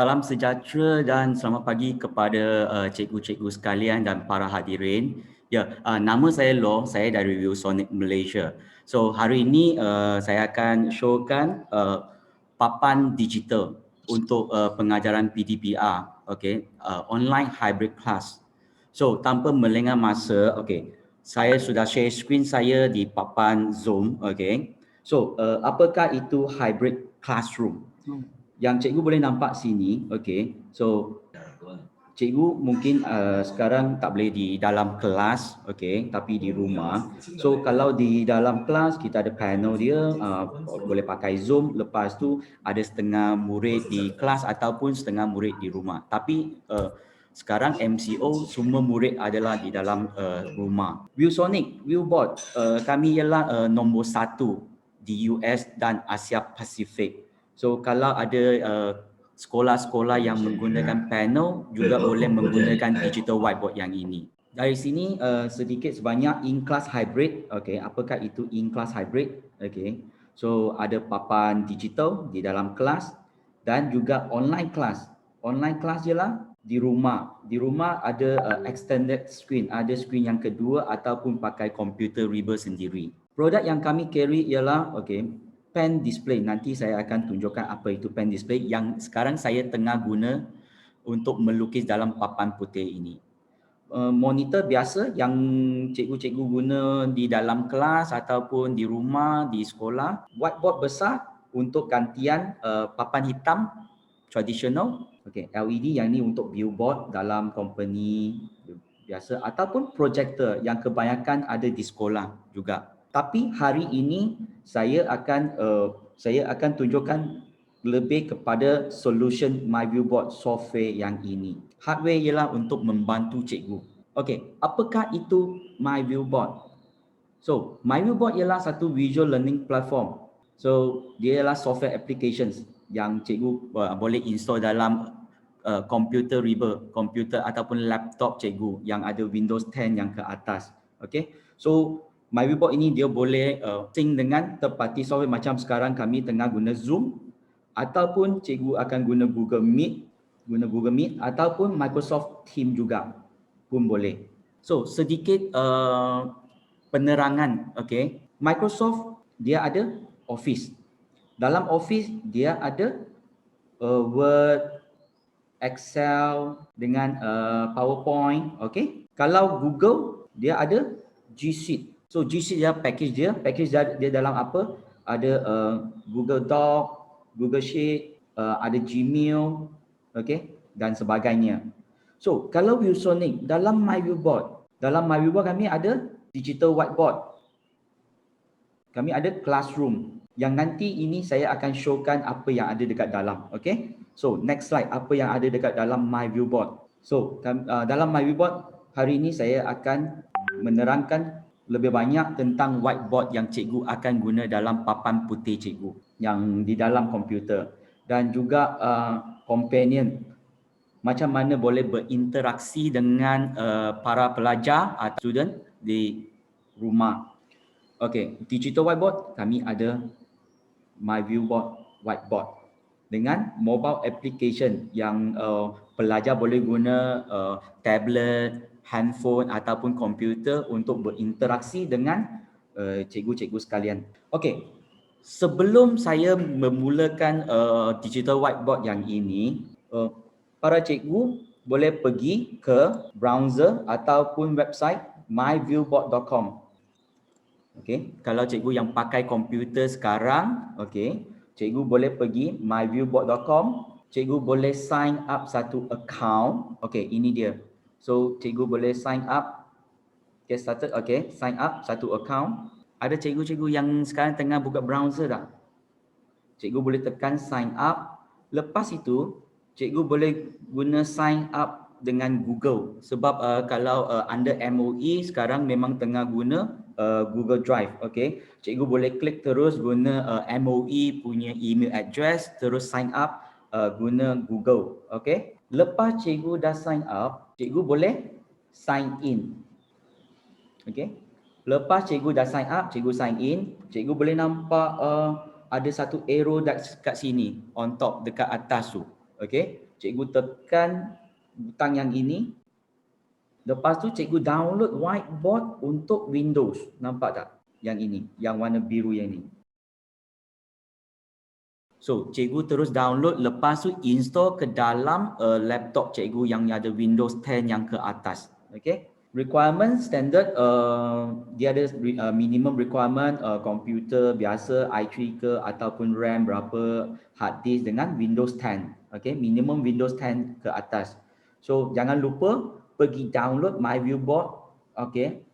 Salam sejahtera dan selamat pagi kepada cikgu-cikgu sekalian dan para hadirin. Nama saya Loh, saya dari ViewSonic Malaysia. So hari ini saya akan showkan papan digital untuk pengajaran PDPR, online hybrid class. So tanpa melengah masa, saya sudah share screen saya di papan Zoom, So apakah itu hybrid classroom? Yang cikgu boleh nampak sini, so cikgu mungkin sekarang tak boleh di dalam kelas, tapi di rumah. So kalau di dalam kelas kita ada panel dia, boleh pakai Zoom. Lepas tu ada setengah murid di kelas ataupun setengah murid di rumah. Tapi sekarang MCO semua murid adalah di dalam rumah. ViewSonic, Viewbot, kami ialah nombor 1 di US dan Asia Pasifik. So kalau ada sekolah-sekolah yang menggunakan panel juga boleh menggunakan digital whiteboard yang ini. Dari sini sedikit sebanyak in-class hybrid. Apakah itu in-class hybrid? So ada papan digital di dalam kelas dan juga online class. Online class ialah di rumah. Di rumah ada extended screen, ada screen yang kedua ataupun pakai computer reader sendiri. Produk yang kami carry ialah pen display. Nanti saya akan tunjukkan apa itu pen display yang sekarang saya tengah guna untuk melukis dalam papan putih ini. Monitor biasa yang cikgu-cikgu guna di dalam kelas ataupun di rumah, di sekolah. Whiteboard besar untuk gantian papan hitam tradisional. LED yang ni untuk billboard dalam company biasa ataupun projector yang kebanyakan ada di sekolah juga. Tapi hari ini saya akan tunjukkan lebih kepada solution MyViewBoard software yang ini. Hardware ialah untuk membantu cikgu. Apakah itu MyViewBoard? So, MyViewBoard ialah satu visual learning platform. So, dia ialah software applications yang cikgu boleh install dalam komputer ataupun laptop cikgu yang ada Windows 10 yang ke atas. So MyViewBoard ini dia boleh sync dengan third party software macam sekarang kami tengah guna Zoom ataupun cikgu akan guna Google Meet ataupun Microsoft Teams juga pun boleh. So sedikit penerangan, Microsoft dia ada Office. Dalam Office dia ada Word, Excel dengan PowerPoint, Kalau Google dia ada G Suite. So G Suite dia package dia dalam apa? Ada Google Doc, Google Sheet, ada Gmail, dan sebagainya. So kalau ViewSonic dalam MyViewBoard kami ada digital whiteboard. Kami ada classroom yang nanti ini saya akan showkan apa yang ada dekat dalam. So next slide, apa yang ada dekat dalam MyViewBoard. So dalam MyViewBoard hari ini saya akan menerangkan lebih banyak tentang whiteboard yang cikgu akan guna dalam papan putih cikgu yang di dalam komputer dan juga companion, macam mana boleh berinteraksi dengan para pelajar atau student di rumah. Digital whiteboard kami ada MyViewBoard whiteboard dengan mobile application yang pelajar boleh guna tablet, handphone ataupun komputer untuk berinteraksi dengan cikgu-cikgu sekalian. Sebelum saya memulakan digital whiteboard yang ini, para cikgu boleh pergi ke browser ataupun website myviewboard.com. Kalau cikgu yang pakai komputer sekarang, cikgu boleh pergi myviewboard.com. Cikgu boleh sign up satu account. Ini dia. So cikgu boleh sign up. Started. Sign up satu account. Ada cikgu-cikgu yang sekarang tengah buka browser tak? Cikgu boleh tekan sign up. Lepas itu, cikgu boleh guna sign up dengan Google. Sebab kalau under MOE sekarang memang tengah guna Google Drive. Cikgu boleh klik terus guna MOE punya email address, terus sign up guna Google. Lepas cikgu dah sign up, cikgu boleh sign in. Lepas cikgu dah sign up, cikgu sign in, cikgu boleh nampak ada satu arrow dekat sini on top, dekat atas tu. cikgu tekan butang yang ini. Lepas tu cikgu download whiteboard untuk Windows. Nampak tak? Yang ini, yang warna biru yang ini. So, cikgu terus download, lepas tu install ke dalam laptop cikgu yang ada Windows 10 yang ke atas. Okay? Requirement standard, dia ada minimum requirement komputer biasa i3 ke ataupun RAM berapa, hard disk dengan Windows 10. Okay? Minimum Windows 10 ke atas. So, jangan lupa pergi download MyViewBoard. Okay?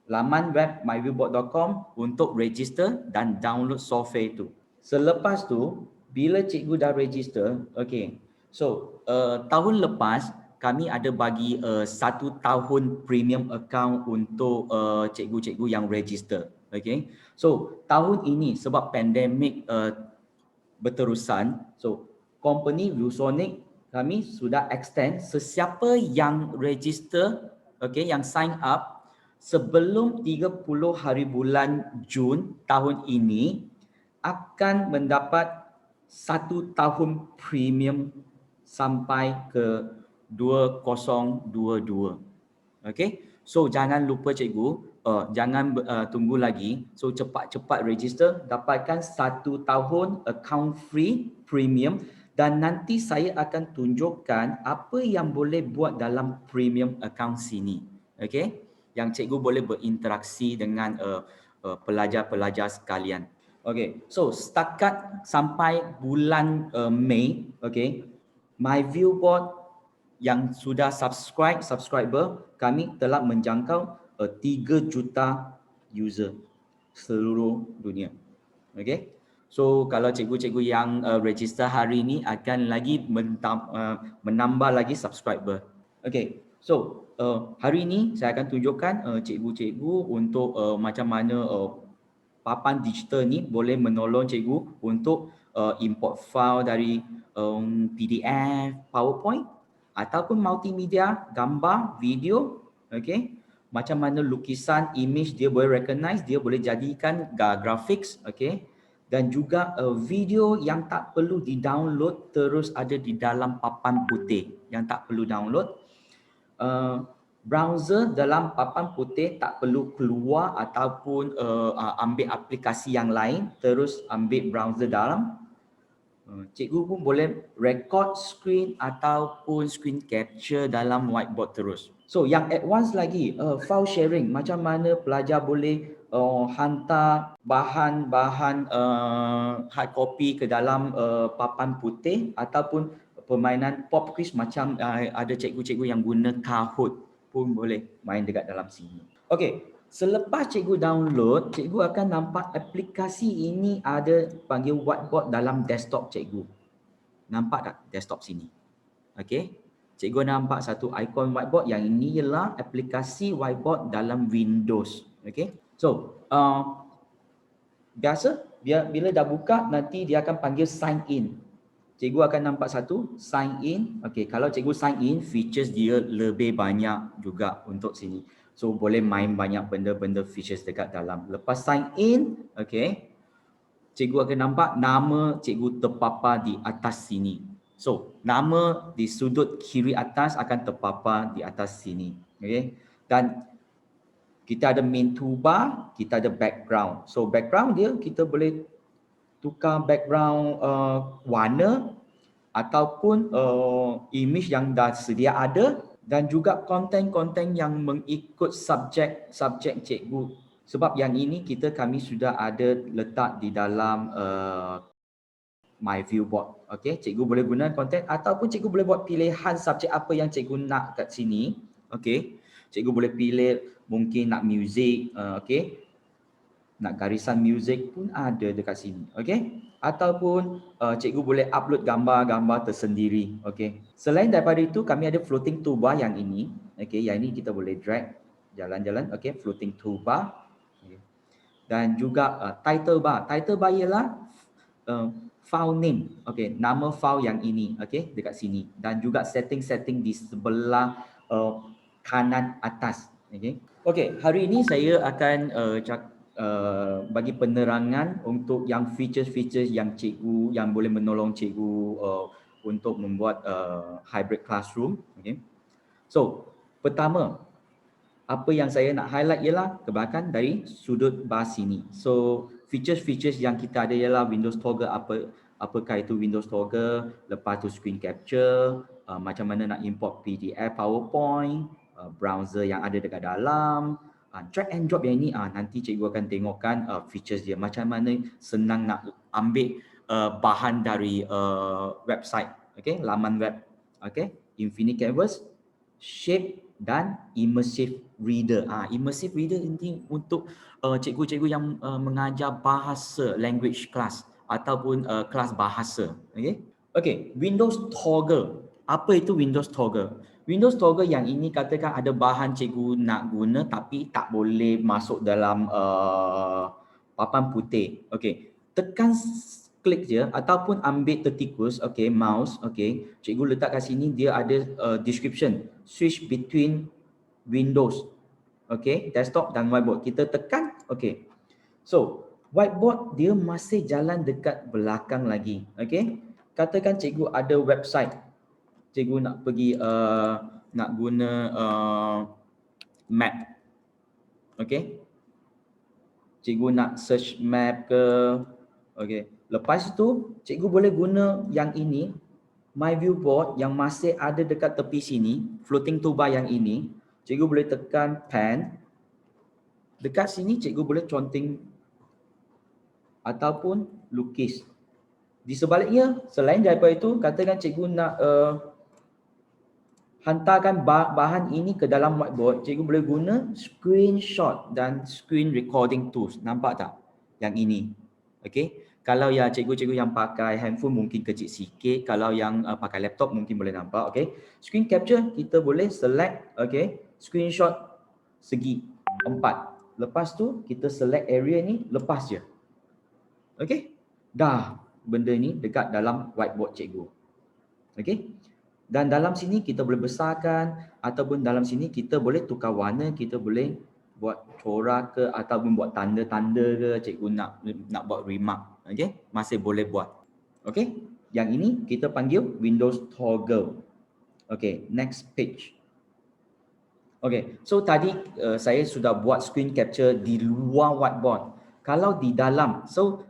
Laman web myviewboard.com untuk register dan download software itu. Selepas tu, bila cikgu dah register, okay. So, tahun lepas kami ada bagi 1 tahun premium account untuk cikgu-cikgu yang register. Okay. So, tahun ini sebab pandemik berterusan, so company ViewSonic kami sudah extend sesiapa yang register, okay, yang sign up sebelum 30 hari bulan Jun tahun ini akan mendapat 1 tahun premium sampai ke 2022. Okay, so jangan lupa cikgu, jangan tunggu lagi. So cepat-cepat register, dapatkan 1 tahun account free premium dan nanti saya akan tunjukkan apa yang boleh buat dalam premium account sini. Okay, yang cikgu boleh berinteraksi dengan pelajar-pelajar sekalian. Okay, so setakat sampai bulan Mei, okay, MyViewBoard yang sudah subscriber, kami telah menjangkau 3 juta user seluruh dunia. Okay, so kalau cikgu-cikgu yang register hari ini akan lagi menambah lagi subscriber. Okay, so hari ini saya akan tunjukkan cikgu-cikgu untuk macam mana papan digital ni boleh menolong cikgu untuk import file dari PDF, PowerPoint ataupun multimedia, gambar, video, okay. Macam mana lukisan, image dia boleh recognize, dia boleh jadikan graphics, okay. Dan juga video yang tak perlu di-download terus ada di dalam papan putih, yang tak perlu download. Browser dalam papan putih tak perlu keluar ataupun ambil aplikasi yang lain, terus ambil browser dalam. Cikgu pun boleh record screen ataupun screen capture dalam whiteboard terus. So yang advance lagi, file sharing, macam mana pelajar boleh hantar bahan-bahan hard copy ke dalam papan putih ataupun permainan pop quiz macam ada cikgu-cikgu yang guna Kahoot pun boleh main dekat dalam sini. Okey, selepas cikgu download, cikgu akan nampak aplikasi ini ada panggil whiteboard dalam desktop cikgu. Nampak tak desktop sini? Okey. Cikgu nampak satu ikon whiteboard, yang ini ialah aplikasi whiteboard dalam Windows. Okey. So, biasa bila dah buka nanti dia akan panggil sign in. Cikgu akan nampak satu sign in. Okey, kalau cikgu sign in, features dia lebih banyak juga untuk sini. So boleh main banyak benda-benda features dekat dalam. Lepas sign in, okey, cikgu akan nampak nama cikgu terpapar di atas sini. So nama di sudut kiri atas akan terpapar di atas sini. Okey. Dan kita ada main toolbar, kita ada background. So background dia kita boleh tukar background warna ataupun image yang dah sedia ada, dan juga konten-konten yang mengikut subjek cikgu. Sebab yang ini kami sudah ada letak di dalam MyViewBoard. Okey, cikgu boleh guna konten ataupun cikgu boleh buat pilihan subjek apa yang cikgu nak kat sini. Okey, cikgu boleh pilih mungkin nak music, okey. Nak garisan muzik pun ada dekat sini, okey. Ataupun cikgu boleh upload gambar-gambar tersendiri, okey. Selain daripada itu, kami ada floating toolbar yang ini, okey. Yang ini kita boleh drag jalan-jalan, okey. Floating toolbar, okay. Dan juga title bar. Title bar ialah file name, okey. Nama file yang ini, okey, dekat sini. Dan juga setting-setting di sebelah kanan atas, okey. Okey, hari ini saya akan bagi penerangan untuk yang features-features yang cikgu, yang boleh menolong cikgu untuk membuat hybrid classroom. Okay. So, pertama, apa yang saya nak highlight ialah kebaikan dari sudut bas sini. So, features-features yang kita ada ialah Windows Toggle, apakah itu Windows Toggle, lepas tu screen capture, macam mana nak import PDF, PowerPoint, browser yang ada dekat dalam, drag and drop yang ini nanti cikgu akan tengokkan features dia, macam mana senang nak ambil bahan dari website, okay, laman web, okay, Infinite Canvas, Shape dan Immersive Reader. Immersive Reader ini untuk cikgu-cikgu yang mengajar bahasa, language class ataupun kelas bahasa. Okay? Okay, Windows Toggle. Apa itu Windows Toggle? Windows Toggle yang ini katakan ada bahan cikgu nak guna tapi tak boleh masuk dalam papan putih. Okay, tekan klik je ataupun ambil tertikus, okay, mouse, okay, cikgu letak kat sini, dia ada description, switch between Windows, okay, desktop dan whiteboard. Kita tekan, okay. So, whiteboard dia masih jalan dekat belakang lagi, okay. Katakan cikgu ada website, cikgu nak pergi nak guna map, okay. Cikgu nak search map ke, okay. Lepas tu, cikgu boleh guna yang ini, My Viewboard yang masih ada dekat tepi sini, floating toolbar yang ini. Cikgu boleh tekan pen. Dekat sini cikgu boleh counting ataupun lukis. Di sebaliknya, selain daripada itu, katakan cikgu nak hantarkan bahan ini ke dalam whiteboard, cikgu boleh guna screenshot dan screen recording tools. Nampak tak? Yang ini. Okay. Kalau yang cikgu-cikgu yang pakai handphone mungkin kecil sikit. Kalau yang pakai laptop mungkin boleh nampak. Okay. Screen capture kita boleh select. Okay. Screenshot segi 4. Lepas tu kita select area ni, lepas je. Okay. Dah benda ni dekat dalam whiteboard cikgu. Okay. Dan dalam sini kita boleh besarkan ataupun dalam sini kita boleh tukar warna, kita boleh buat corak ke ataupun buat tanda-tanda ke, cikgu nak buat remark. Okay, masih boleh buat. Okay, yang ini kita panggil Windows Toggle. Okay, next page. Okay, so tadi saya sudah buat screen capture di luar whiteboard. Kalau di dalam,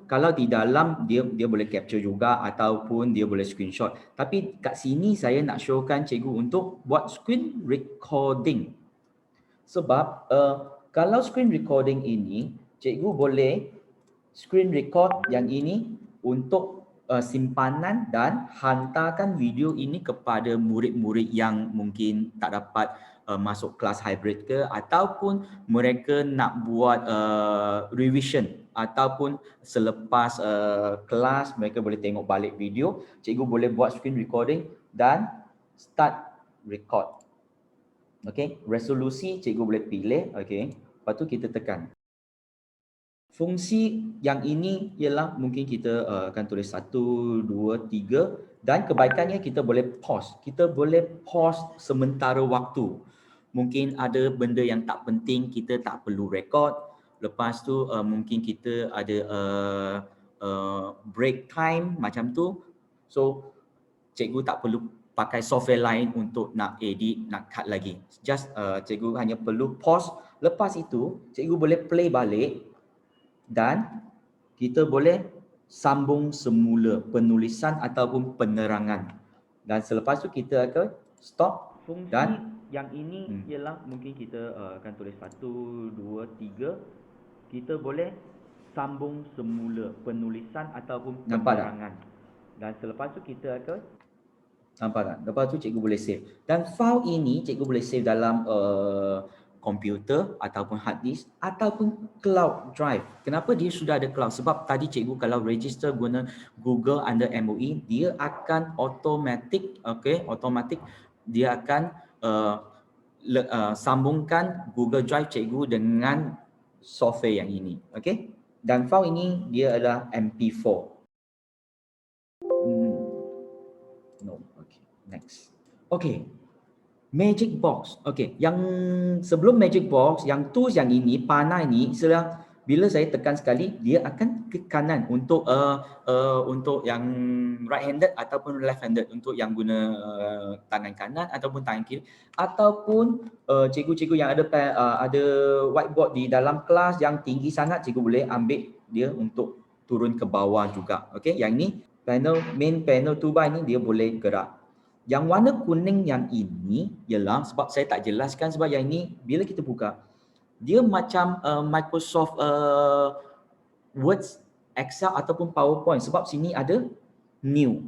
kalau di dalam dia boleh capture juga ataupun dia boleh screenshot. Tapi kat sini saya nak showkan cikgu untuk buat screen recording. Sebab kalau screen recording ini, cikgu boleh screen record yang ini untuk simpanan dan hantarkan video ini kepada murid-murid yang mungkin tak dapat masuk kelas hybrid ke, ataupun mereka nak buat revision ataupun selepas kelas mereka boleh tengok balik video, cikgu boleh buat screen recording dan start record. Okay, resolusi cikgu boleh pilih, okay, lepas tu kita tekan. Fungsi yang ini ialah mungkin kita akan tulis 1, 2, 3 dan kebaikannya kita boleh pause. Kita boleh pause sementara waktu. Mungkin ada benda yang tak penting kita tak perlu record. Lepas tu mungkin kita ada break time macam tu. So cikgu tak perlu pakai software lain untuk nak edit, nak cut lagi. Just cikgu hanya perlu pause. Lepas itu cikgu boleh play balik. Dan kita boleh sambung semula penulisan ataupun penerangan. Dan selepas tu kita akan stop. Fungsi dan yang ini ialah mungkin kita akan tulis 1, 2, 3. Kita boleh sambung semula penulisan ataupun penerangan. Dan selepas tu kita akan nampak tak? Lepas tu cikgu boleh save. Dan file ini cikgu boleh save dalam komputer ataupun hard disk ataupun cloud drive. Kenapa dia sudah ada cloud? Sebab tadi cikgu kalau register guna Google under MOE, dia akan automatic, okay, automatic dia akan sambungkan Google Drive cikgu dengan software yang ini, okay? Dan file ini dia adalah MP4. No, okay, next. Okay. Magic Box. Okay, yang sebelum Magic Box, yang tools yang ini, panah ini, Bila saya tekan sekali, dia akan ke kanan untuk yang right handed ataupun left handed, untuk yang guna tangan kanan ataupun tangan kiri, ataupun cikgu-cikgu yang ada whiteboard di dalam kelas yang tinggi sangat, cikgu boleh ambil dia untuk turun ke bawah juga. Okey, yang ni main panel toolbar ni dia boleh gerak. Yang warna kuning yang ini ialah, sebab saya tak jelaskan, sebab yang ini bila kita buka, dia macam Microsoft Word, Excel ataupun PowerPoint, sebab sini ada new.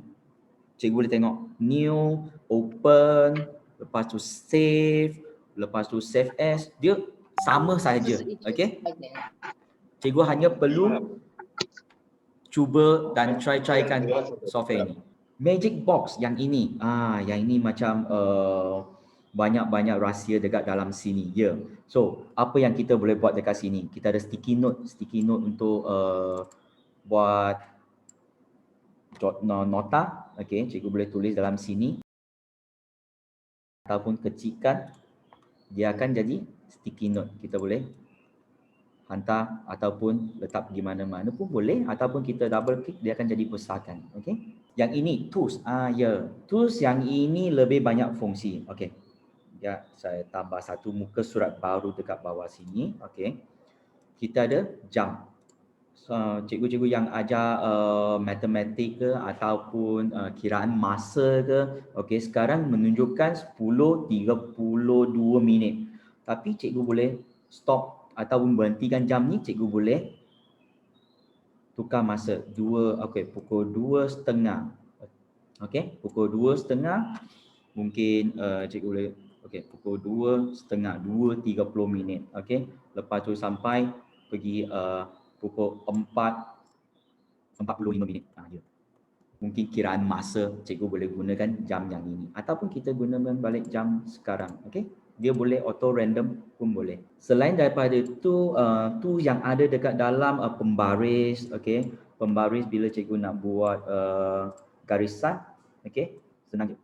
Cikgu boleh tengok new, open, lepas tu save, lepas tu save as, dia sama saja. Okey, cikgu hanya perlu cuba dan try-trykan software ini. Magic box yang ini, yang ini macam banyak-banyak rahsia dekat dalam sini. Ya. So, apa yang kita boleh buat dekat sini? Kita ada sticky note untuk buat nota. Okey, cikgu boleh tulis dalam sini ataupun kecilkan, dia akan jadi sticky note. Kita boleh hantar ataupun letak pergi mana-mana pun boleh, ataupun kita double click dia akan jadi besarkan. Okey. Yang ini tools. Tools yang ini lebih banyak fungsi. Okey. Ya, saya tambah satu muka surat baru dekat bawah sini. Okey. Kita ada jam. Cikgu-cikgu yang ajar matematik ke ataupun kiraan masa ke, okey, sekarang menunjukkan 10.32 minit. Tapi cikgu boleh stop ataupun berhentikan jam ni, cikgu boleh tukar masa pukul 2.30. Okey, pukul 2.30 mungkin cikgu boleh pukul 2.30, 2.30 minit. Okey, lepas tu sampai pergi pukul 4.45 minit. Mungkin kiraan masa cikgu boleh gunakan jam yang ini, ataupun kita gunakan balik jam sekarang. Okey, dia boleh auto random pun boleh. Selain daripada itu, tu yang ada dekat dalam pembaris. Okey, pembaris bila cikgu nak buat garisan, okey, senang je.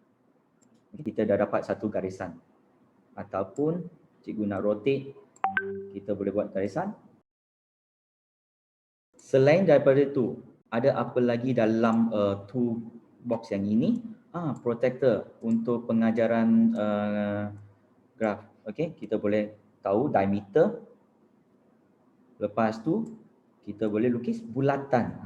Okay, kita dah dapat satu garisan, ataupun cikgu nak rotate, kita boleh buat garisan. Selain daripada itu, ada apa lagi dalam toolbox yang ini? Protector untuk pengajaran graf. Okey, kita boleh tahu diameter. Lepas tu kita boleh lukis bulatan.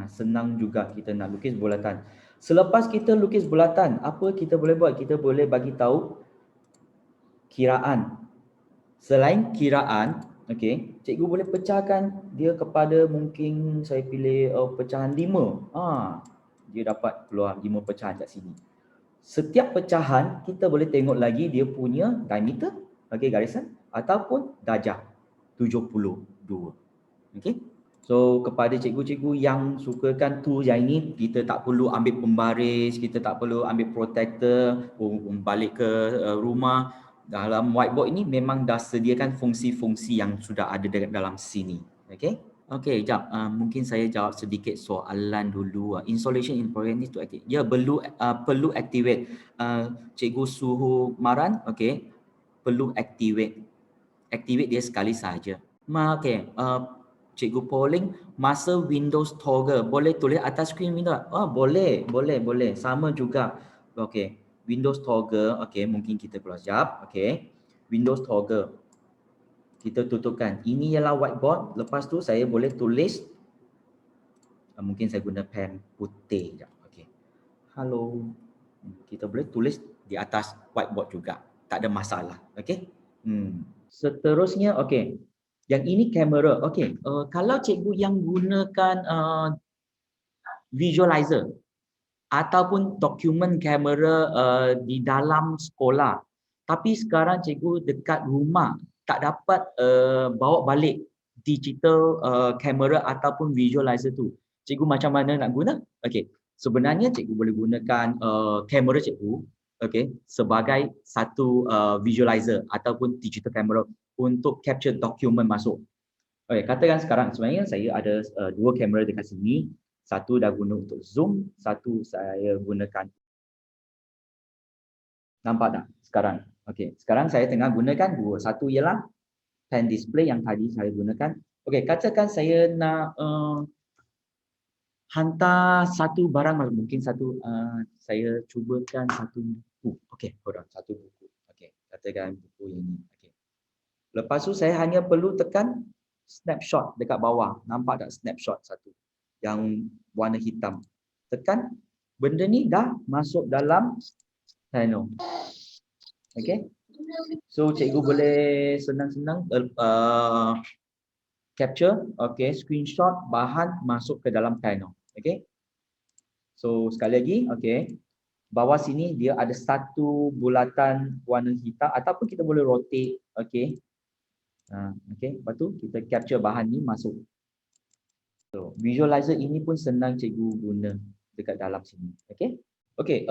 Senang juga kita nak lukis bulatan. Selepas kita lukis bulatan, apa kita boleh buat? Kita boleh bagi tahu kiraan. Selain kiraan, okey, cikgu boleh pecahkan dia kepada, mungkin saya pilih pecahan 5. Dia dapat keluar 5 pecahan kat sini. Setiap pecahan kita boleh tengok lagi dia punya diameter, okey, garisan, ataupun darjah 72. Okey. So kepada cikgu-cikgu yang sukakan tool yang ini, kita tak perlu ambil pembaris, kita tak perlu ambil protector balik ke rumah. Dalam whiteboard ini memang dah sediakan fungsi-fungsi yang sudah ada dalam sini. Okey. Okey, jap. Mungkin saya jawab sedikit soalan dulu. Installation in program need to activate. Ya, perlu activate. Cikgu Suhu Maran, okey, perlu activate. Activate dia sekali saja. Okey. Cikgu Pauling, masa Windows toggle boleh tulis atas skrin Windows? Boleh. Sama juga. Okey. Windows toggle, okey, mungkin kita keluar sekejap. Okey. Windows toggle. Kita tutupkan. Ini ialah whiteboard. Lepas tu saya boleh tulis. Mungkin saya guna pen putih sekejap. Okey. Hello. Kita boleh tulis di atas whiteboard juga. Tak ada masalah. Okey. Seterusnya, okey. Yang ini kamera. Okey. Kalau cikgu yang gunakan visualizer ataupun dokumen kamera di dalam sekolah, tapi sekarang cikgu dekat rumah tak dapat bawa balik digital kamera ataupun visualizer tu, cikgu macam mana nak guna? Okey, sebenarnya cikgu boleh gunakan kamera cikgu, okey, sebagai satu visualizer ataupun digital kamera untuk capture dokumen masuk. Okey, katakan sekarang sebenarnya saya ada dua kamera dekat sini. Satu dah guna untuk zoom, satu saya gunakan. Nampak tak sekarang? Okey, sekarang saya tengah gunakan dua. Satu ialah pen display yang tadi saya gunakan. Okey, katakan saya nak hantar satu barang, mungkin satu, saya cubakan satu buku. Okey, hold on, satu buku. Okey, katakan buku ini. Okey. Lepas tu saya hanya perlu tekan snapshot dekat bawah. Nampak tak snapshot satu yang warna hitam? Tekan, benda ni dah masuk dalam panel. Okey. So cikgu boleh senang-senang capture, okey, screenshot bahan masuk ke dalam panel. Okey. So sekali lagi, okey. Bawah sini dia ada satu bulatan warna hitam ataupun kita boleh rotate, okey. Okey, lepas tu kita capture bahan ni masuk. So, visualizer ini pun senang cikgu guna dekat dalam sini. Okey. Okey,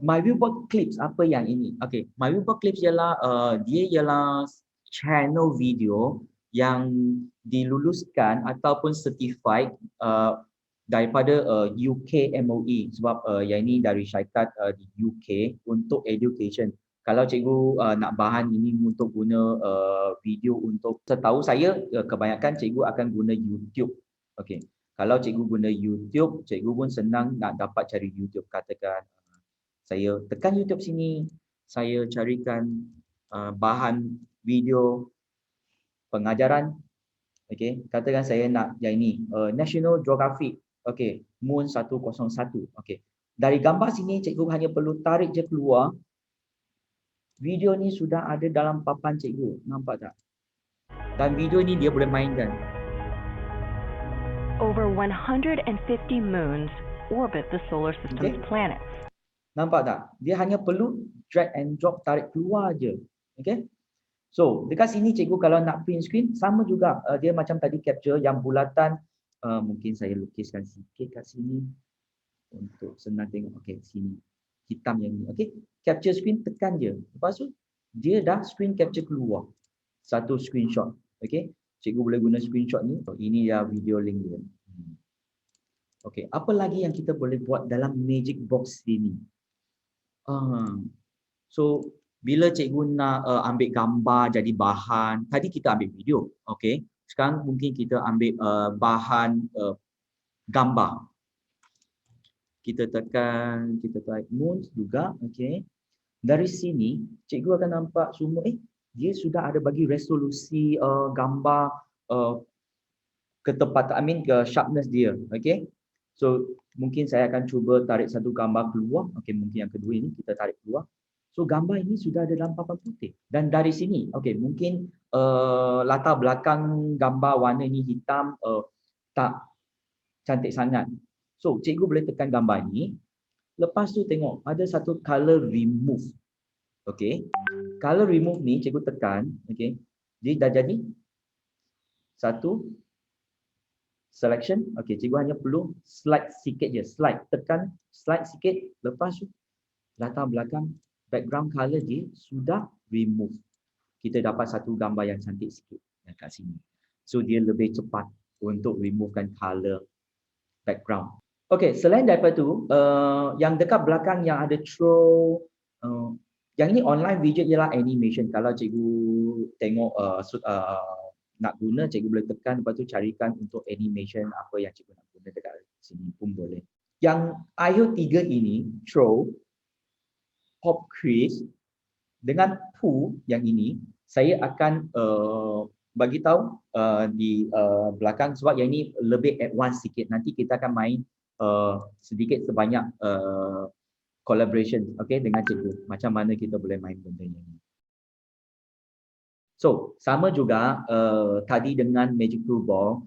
my viewport clips apa yang ini? Okey, my viewport clips ialah dia ialah channel video yang diluluskan ataupun certified daripada UK MOE sebab yang ini dari syarikat di UK untuk education. Kalau cikgu nak bahan ini untuk guna video untuk, setahu saya kebanyakan cikgu akan guna YouTube. Okey. Kalau cikgu guna YouTube, cikgu pun senang nak dapat cari YouTube. Katakan saya tekan YouTube sini, saya carikan bahan video pengajaran. Okey, katakan saya nak yang ini, National Geographic. Okey, Moon 101. Okey. Dari gambar sini cikgu hanya perlu tarik je keluar. Video ni sudah ada dalam papan cikgu. Nampak tak? Dan video ni dia boleh mainkan. Over 150 moons orbit the solar system's planets. Nampak tak? Dia hanya perlu drag and drop, tarik keluar je. Okay? So, dekat sini cikgu kalau nak print screen, sama juga. Dia macam tadi capture yang bulatan. Mungkin saya lukiskan sikit kat sini. Untuk senang tengok. Okay, sini. Hitam yang ni. Okay? Capture screen, tekan je. Lepas tu, dia dah screen capture keluar. Satu screenshot. Okay? Cikgu boleh guna screenshot ni. Ini ya video link dia. Okey, apa lagi yang kita boleh buat dalam magic box ini? So bila cikgu nak ambil gambar jadi bahan, tadi kita ambil video, okey. Sekarang mungkin kita ambil bahan gambar. Kita type moon juga, okey. Dari sini cikgu akan nampak semua dia sudah ada bagi resolusi gambar ketepatan, ke sharpness dia, okey. So mungkin saya akan cuba tarik satu gambar keluar. Okey, mungkin yang kedua ini kita tarik keluar. So gambar ini sudah ada dalam papan putih. Dan dari sini, okey, mungkin latar belakang gambar warna ini hitam tak cantik sangat. So cikgu boleh tekan gambar ini. Lepas tu tengok ada satu color remove. Okey. Color remove ni cikgu tekan, okey. Dia dah jadi satu selection. Okey, cikgu hanya perlu slide sikit je. Tekan slide sikit. Lepas tu latar belakang background color dia sudah remove. Kita dapat satu gambar yang cantik sikit dekat sini. So dia lebih cepat untuk removekan color background. Okey, selain daripada tu, yang dekat belakang yang ada throw, yang ini online widget ialah animation. Kalau cikgu tengok nak guna, cikgu boleh tekan, lepas tu carikan untuk animation apa yang cikgu nak guna dekat sini pun boleh. Yang IO3 ini, throw, pop quiz, dengan Pooh yang ini, saya akan bagi tahu di belakang sebab yang ini lebih advance sikit. Nanti kita akan main sedikit sebanyak collaboration, okay, dengan cikgu. Macam mana kita boleh main benda ini. So, sama juga tadi dengan Magic Toolbar,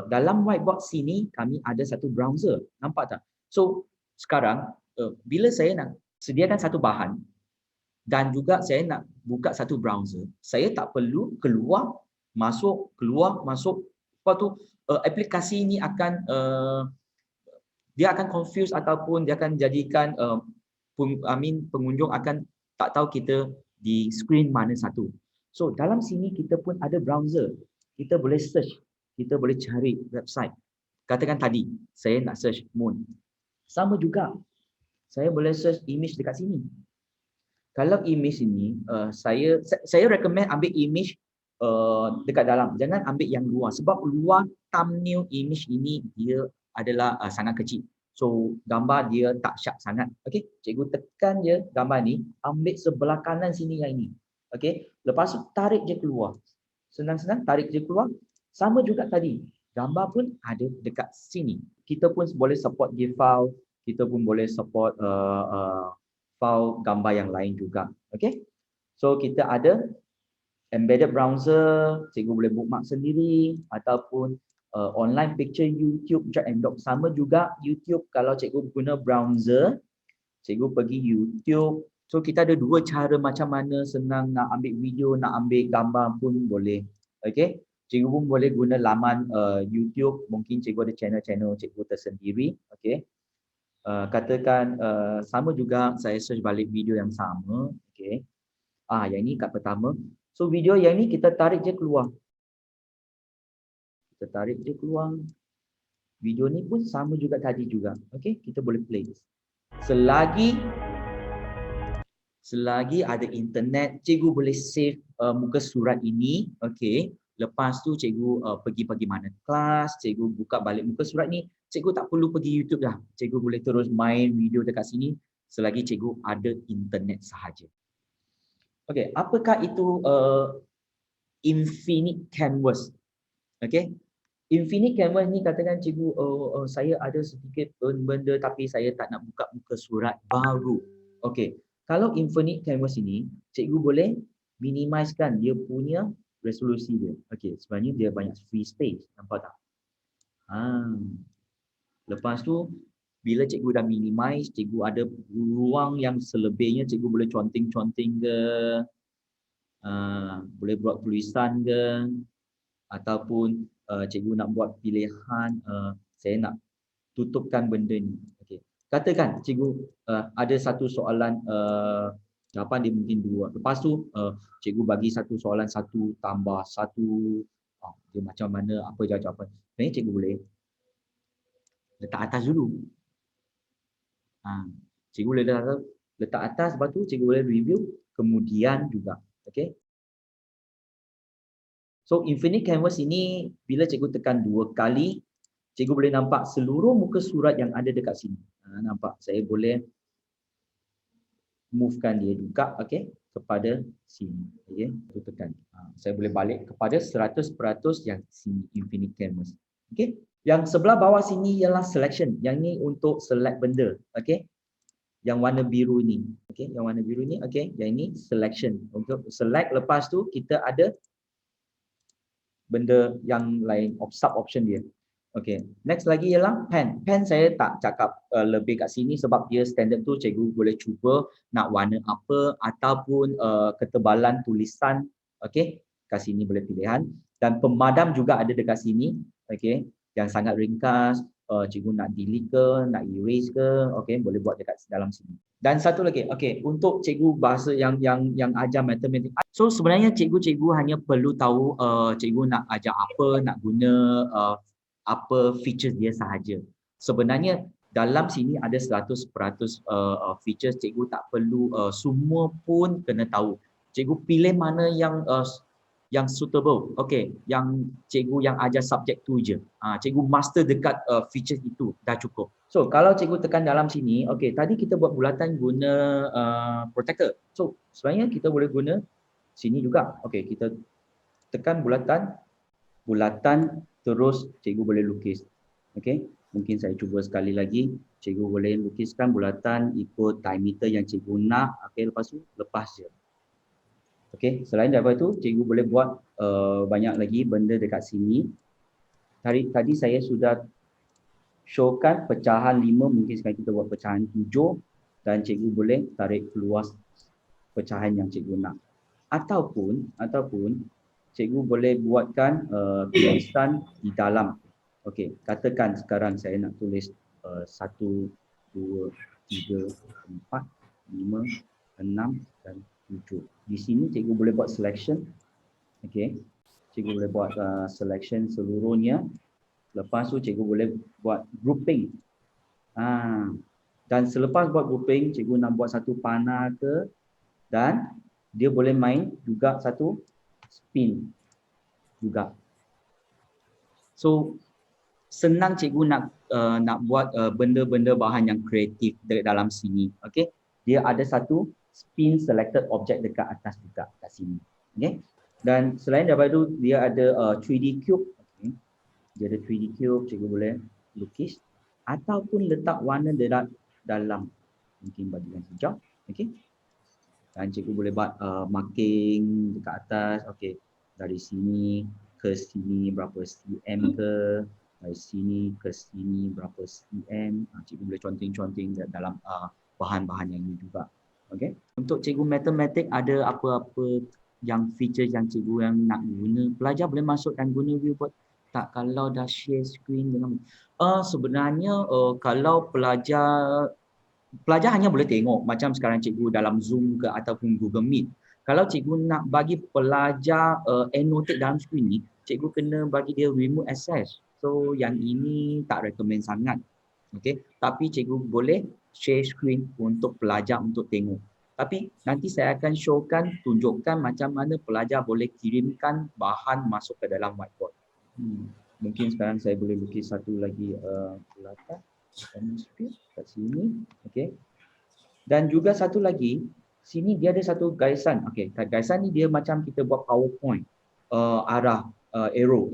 dalam whiteboard sini kami ada satu browser. Nampak tak? So, sekarang bila saya nak sediakan satu bahan dan juga saya nak buka satu browser, saya tak perlu keluar, masuk, Lepas tu aplikasi ini akan dia akan confuse ataupun dia akan jadikan pengunjung akan tak tahu kita di screen mana satu. So dalam sini kita pun ada browser. Kita boleh search, kita boleh cari website. Katakan tadi saya nak search moon. Sama juga. Saya boleh search image dekat sini. Kalau image ini saya recommend ambil image dekat dalam. Jangan ambil yang luar. Sebab luar thumbnail image ini dia adalah sangat kecil. So gambar dia tak sharp sangat. Okey, cikgu tekan je gambar ni, ambil sebelah kanan sini yang ini. Okey, lepas tu tarik je keluar. Senang-senang tarik je keluar. Sama juga tadi. Gambar pun ada dekat sini. Kita pun boleh support GIF file, kita pun boleh support file gambar yang lain juga. Okey. So kita ada embedded browser, cikgu boleh bookmark sendiri ataupun online picture YouTube drag and drop. Sama juga YouTube kalau cikgu guna browser, cikgu pergi YouTube. So kita ada dua cara macam mana senang nak ambil video, nak ambil gambar pun boleh. Okey. Cikgu pun boleh guna laman YouTube, mungkin cikgu ada channel-channel cikgu tersendiri. Okey. Katakan sama juga saya search balik video yang sama. Okey. Yang ini kat pertama. So video yang ni kita tarik je keluar. Kita tarik je keluar. Video ni pun sama juga tadi juga. Okey, kita boleh play. Selagi ada internet, cikgu boleh save muka surat ini. Okey. Lepas tu cikgu pergi mana kelas, cikgu buka balik muka surat ni, cikgu tak perlu pergi YouTube dah. Cikgu boleh terus main video dekat sini selagi cikgu ada internet sahaja. Okey, apakah itu infinite canvas? Okey. Infinite canvas ni katakan cikgu saya ada sedikit benda tapi saya tak nak buka muka surat baru. Okey. Kalau infinite canvas ini, cikgu boleh minimizekan dia punya resolusi dia. Okey, sebenarnya dia banyak free space, nampak tak? Lepas tu bila cikgu dah minimize, cikgu ada ruang yang selebihnya, cikgu boleh conteng-conteng ke, boleh buat tulisan ke, ataupun cikgu nak buat pilihan, saya nak tutupkan benda ni. Okey. Katakan cikgu ada satu soalan jawapan dia mungkin 2. Lepas tu cikgu bagi satu soalan 1 tambah 1, dia macam mana, apa jawapan. Sebenarnya cikgu boleh letak atas dulu. Cikgu boleh letak atas, lepas tu cikgu boleh review kemudian juga. Okey. So infinite canvas ini bila cikgu tekan 2 kali, cikgu boleh nampak seluruh muka surat yang ada dekat sini. Nampak? Saya boleh movekan dia juga, okey, kepada sini. Okey, tu tekan. Saya boleh balik kepada 100% yang sini infinite canvas. Okey. Yang sebelah bawah sini ialah selection. Yang ni untuk select benda, okey. Yang warna biru ni. Okey, yang warna biru ni, okey. Yang ini selection. Untuk select, lepas tu kita ada benda yang lain, sub option dia. Okey, next lagi ialah pen. Pen saya tak cakap lebih kat sini sebab dia standard tu cikgu boleh cuba nak warna apa ataupun ketebalan tulisan. Okey, kat sini boleh pilihan. Dan pemadam juga ada dekat sini. Okey, yang sangat ringkas, cikgu nak delete ke, nak erase ke, okey, boleh buat dekat dalam sini. Dan satu lagi, okey, untuk cikgu bahasa yang ajar matematik. So sebenarnya cikgu hanya perlu tahu cikgu nak ajar apa, nak guna apa features dia sahaja. Sebenarnya dalam sini ada 100% features, cikgu tak perlu semua pun kena tahu. Cikgu pilih mana yang suitable. Okey, yang cikgu yang ajar subjek tu je. Cikgu master dekat features itu dah cukup. So kalau cikgu tekan dalam sini, okey, tadi kita buat bulatan guna protector. So sebenarnya kita boleh guna sini juga. Okey, kita tekan bulatan terus cikgu boleh lukis. Okey, mungkin saya cuba sekali lagi. Cikgu boleh lukiskan bulatan ikut diameter yang cikgu nak. Okey, lepas tu lepas je. Okey, selain daripada itu, cikgu boleh buat banyak lagi benda dekat sini. Tadi saya sudah showkan pecahan 5, mungkin sekarang kita buat pecahan 7 dan cikgu boleh tarik keluar pecahan yang cikgu nak. Ataupun cikgu boleh buatkan tulisan di dalam. Okey, katakan sekarang saya nak tulis 1, 2, 3, 4, 5, 6 dan 7. Di sini cikgu boleh buat selection. Okey, cikgu boleh buat selection seluruhnya. Lepas tu cikgu boleh buat grouping. Dan selepas buat grouping, cikgu nak buat satu panah ke, dan dia boleh main juga satu spin. juga. So senang cikgu nak buat benda-benda bahan yang kreatif dalam sini. Okey. Dia ada satu spin selected object dekat atas juga kat sini. Okey. Dan selain daripada itu dia ada 3D cube. Okay. Dia ada 3D cube, cikgu boleh lukis ataupun letak warna dalam, mungkin bagian hijau. Okey. Dan cikgu boleh buat marking dekat atas. Okey. Dari sini ke sini berapa cm ke, dari sini ke sini berapa cm. Cikgu boleh conteng-conteng dalam bahan-bahan yang ini juga. Okey. Untuk cikgu matematik ada apa-apa yang feature yang cikgu yang nak guna, pelajar boleh masuk dan guna viewport tak kalau dah share screen dengan sebenarnya kalau pelajar hanya boleh tengok macam sekarang cikgu dalam Zoom ke ataupun Google Meet. Kalau cikgu nak bagi pelajar annotate dalam screen ni, cikgu kena bagi dia remote access. So yang ini tak recommend sangat. Okey, tapi cikgu boleh share screen untuk pelajar untuk tengok. Tapi nanti saya akan showkan, tunjukkan macam mana pelajar boleh kirimkan bahan masuk ke dalam whiteboard. Mungkin sekarang saya boleh lukis satu lagi latar kat sini. Okey. Dan juga satu lagi, sini dia ada satu garisan. Okey, garisan ni dia macam kita buat PowerPoint. Arah arrow.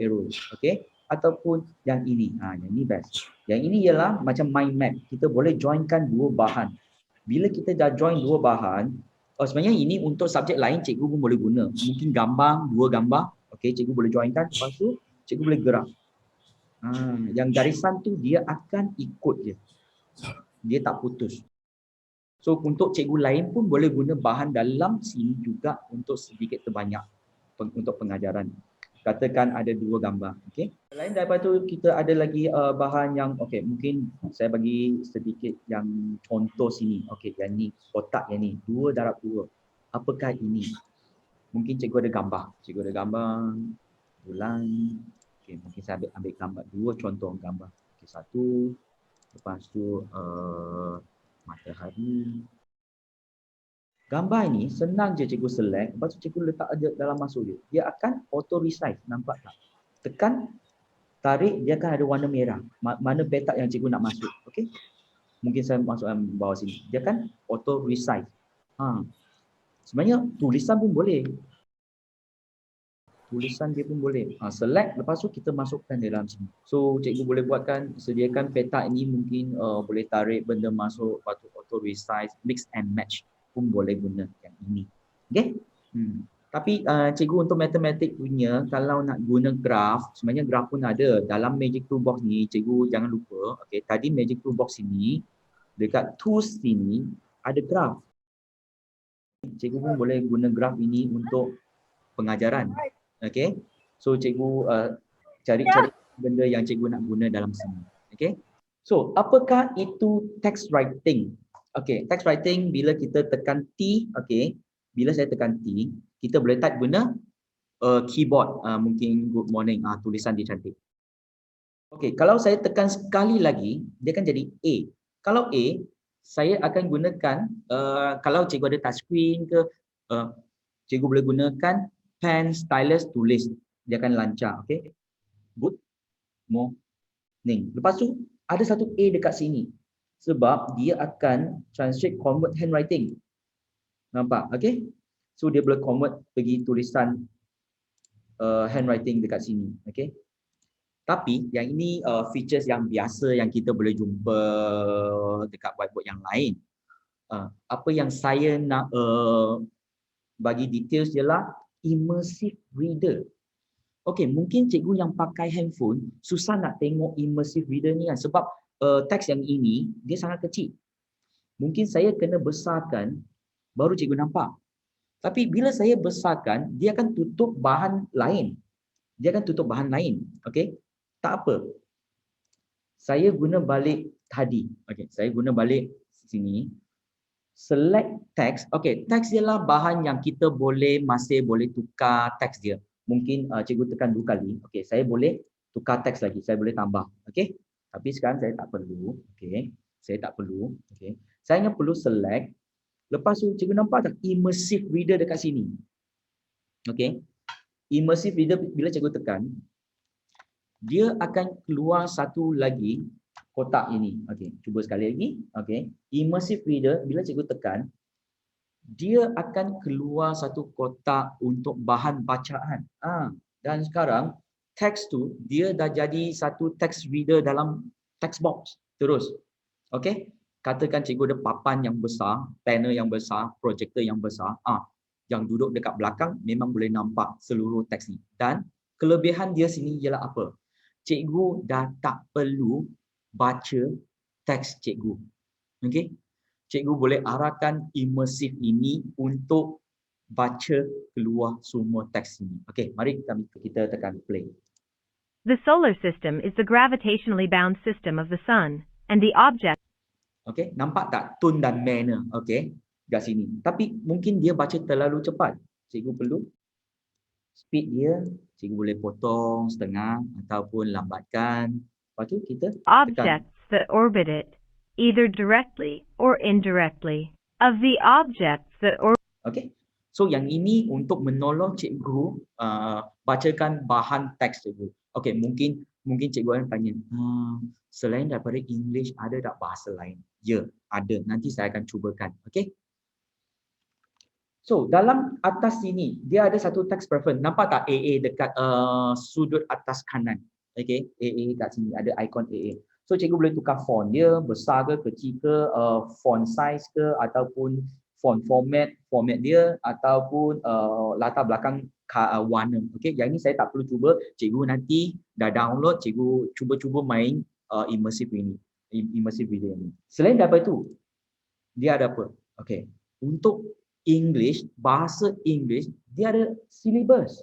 Okey. Ataupun yang ini. Yang ini best. Yang ini ialah macam mind map. Kita boleh joinkan dua bahan. Bila kita dah join dua bahan, sebenarnya ini untuk subjek lain cikgu pun boleh guna. Mungkin dua gambar. Okey, cikgu boleh joinkan. Lepas tu cikgu boleh gerak. Yang garisan tu dia akan ikut je. Dia tak putus. So untuk cikgu lain pun boleh guna bahan dalam sini juga untuk sedikit terbanyak untuk pengajaran. Katakan ada dua gambar. Okey. Selain daripada tu kita ada lagi bahan yang okey, mungkin saya bagi sedikit yang contoh sini. Okey, yang ni kotak yang ni 2/2. Apakah ini? Mungkin cikgu ada gambar. Cikgu ada gambar bulan. Okey, mungkin saya ambil gambar dua contoh gambar. Okey, satu. Lepas tu matahari. Gambar ini senang je cikgu select, lepas tu cikgu letak dalam masuk dia. Dia akan auto resize, nampak tak? Tekan, tarik, dia akan ada warna merah. Mana petak yang cikgu nak masuk. Okey? Mungkin saya masuk dalam bawah sini. Dia akan auto resize. Sebenarnya tulisan pun boleh. Tulisan dia pun boleh. Select, lepas tu kita masukkan dalam sini. So cikgu boleh buatkan, sediakan petak ini mungkin boleh tarik benda masuk, lepas tu auto resize, mix and match pun boleh guna yang ini. Okey? Tapi cikgu untuk matematik punya, kalau nak guna graf, sebenarnya graf pun ada. Dalam Magic Toolbox ni, cikgu jangan lupa, okey, tadi Magic Toolbox ini, dekat tools sini, ada graf. Cikgu pun boleh guna graf ini untuk pengajaran. Okey? So cikgu cari benda yang cikgu nak guna dalam sini. Okey? So, apakah itu text writing? Okey, text writing bila kita tekan T, okey. Bila saya tekan T, kita boleh type guna keyboard. Mungkin good morning, tulisan dia cantik. Okey, kalau saya tekan sekali lagi, dia akan jadi A. Kalau A, saya akan gunakan kalau cikgu ada touchscreen ke, cikgu boleh gunakan pen, stylus, tulis. Dia akan lancar, okey. Good morning. Lepas tu ada satu A dekat sini. Sebab dia akan translate, convert handwriting. Nampak? Okay? So dia boleh convert pergi tulisan handwriting dekat sini. Okay? Tapi yang ini features yang biasa yang kita boleh jumpa dekat whiteboard yang lain. Apa yang saya nak bagi details ialah immersive reader. Okay, mungkin cikgu yang pakai handphone susah nak tengok immersive reader ni kan. Sebab teks yang ini dia sangat kecil. Mungkin saya kena besarkan baru cikgu nampak. Tapi bila saya besarkan, dia akan tutup bahan lain. Dia akan tutup bahan lain. Okey? Tak apa. Saya guna balik tadi. Okey, saya guna balik sini. Select text. Okey, teks ialah bahan yang kita masih boleh tukar teks dia. Mungkin cikgu tekan 2 kali. Okey, saya boleh tukar teks lagi. Saya boleh tambah. Okey? Tapi sekarang saya tak perlu. Okey. Saya tak perlu. Okey. Saya hanya perlu select. Lepas tu cikgu nampak tak immersive reader dekat sini. Okey. immersive reader bila cikgu tekan, dia akan keluar satu lagi kotak ini. Okey, cuba sekali lagi. Okey, immersive reader bila cikgu tekan, dia akan keluar satu kotak untuk bahan bacaan. Dan sekarang text tu dia dah jadi satu text reader dalam text box terus. Okey, katakan cikgu ada papan yang besar, panel yang besar, projektor yang besar. Yang duduk dekat belakang memang boleh nampak seluruh teks ni. Dan kelebihan dia sini ialah apa? Cikgu dah tak perlu baca teks cikgu. Okey? Cikgu boleh arahkan immersive ini untuk baca keluar semua teks ini. Okey, mari kita tekan play. The solar system is the gravitationally bound system of the sun, and the object. Okey, nampak tak tone dan manner? Okey, kat sini. Tapi mungkin dia baca terlalu cepat. Cikgu perlu speed dia, cikgu boleh potong setengah ataupun lambatkan. Lepas tu kita tekan. Objects that orbit it, either directly or indirectly. Of the objects that orbit. Okey. So yang ini untuk menolong cikgu bacakan bahan teks cikgu. Okey, mungkin cikgu akan tanya, selain daripada English ada tak bahasa lain? Ya, ada. Nanti saya akan cubakan. Okey. So, dalam atas sini dia ada satu text preference. Nampak tak AA dekat sudut atas kanan? Okey, AA kat sini ada ikon AA. So, cikgu boleh tukar font dia, besar ke, kecil ke, font size ke, ataupun font format dia, ataupun latar belakang warna. Okey, yang ini saya tak perlu cuba. Cikgu nanti dah download, cikgu cuba-cuba main immersive video ini. Selain daripada itu, dia ada apa? Okey, untuk English, bahasa English, dia ada syllabus.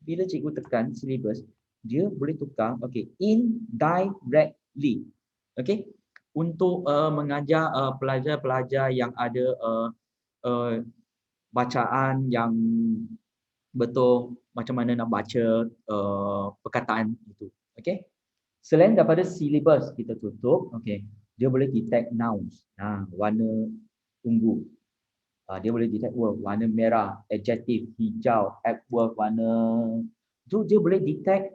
Bila cikgu tekan syllabus, dia boleh tukar, okey, indirectly. Okey, untuk mengajar pelajar-pelajar yang ada bacaan yang betul, macam mana nak baca perkataan itu. Okey. Selain daripada syllabus kita tutup, okey, dia boleh detect nouns. Warna ungu. Dia boleh detect word warna merah, adjective hijau, adverb warna tu dia boleh detect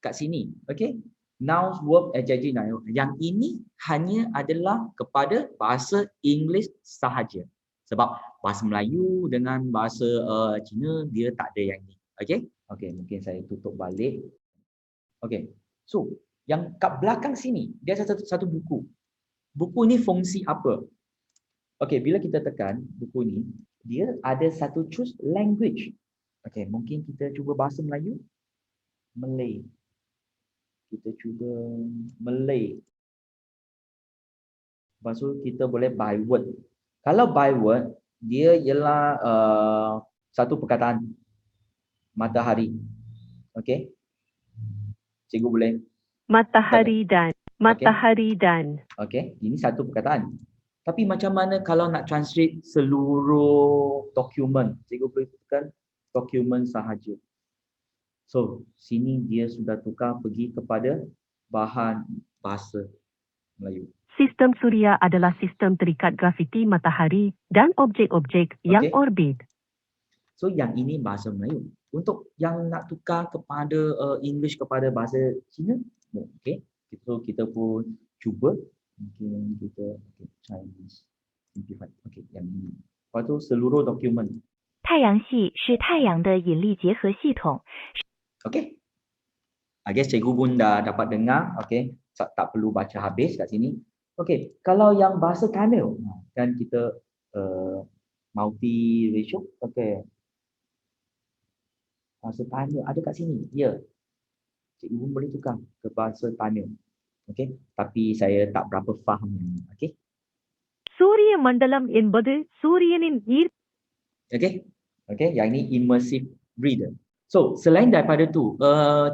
kat sini. Okey. Nouns, verb, adjective. Yang ini hanya adalah kepada bahasa English sahaja. Sebab bahasa Melayu dengan bahasa Cina dia tak ada yang ni. Okey. Okey, mungkin saya tutup balik. Okey. So, yang kat belakang sini dia ada satu buku. Buku ni fungsi apa? Okey, bila kita tekan buku ni, dia ada satu choose language. Okey, mungkin kita cuba bahasa Melayu. Malay. Kita cuba Malay. Lepas tu kita boleh by word. Kalau by word, dia ialah satu perkataan. Matahari. Okey. Cikgu boleh. Matahari dan. Matahari dan. Okey, ini satu perkataan. Tapi macam mana kalau nak translate seluruh dokumen? Cikgu boleh tekan dokumen sahaja. So, sini dia sudah tukar pergi kepada bahan bahasa Melayu. Sistem Suria adalah sistem terikat graviti matahari dan objek-objek yang orbit. So, yang ini bahasa Melayu. Untuk yang nak tukar kepada English kepada bahasa Cina, okey. So, kita pun cuba. Mungkin kita Chinese simplified. Okey, yang ini. Lepas tu seluruh dokumen. 太阳系是太阳的引力结合系统。 Okey. I guess cikgu pun dah dapat dengar. Okey, tak perlu baca habis kat sini. Okey, kalau yang bahasa Tamil kan kita multi ratio. Okey. Bahasa Tamil ada kat sini. Ya. Cikgu pun boleh tukar ke bahasa Tamil. Okey, tapi saya tak berapa faham ini. Okey. சூரிய மண்டலம் என்பது சூரியனின் ஈர்ப்பு. Okey. Okey, yang ini immersive reader. So, selain daripada tu,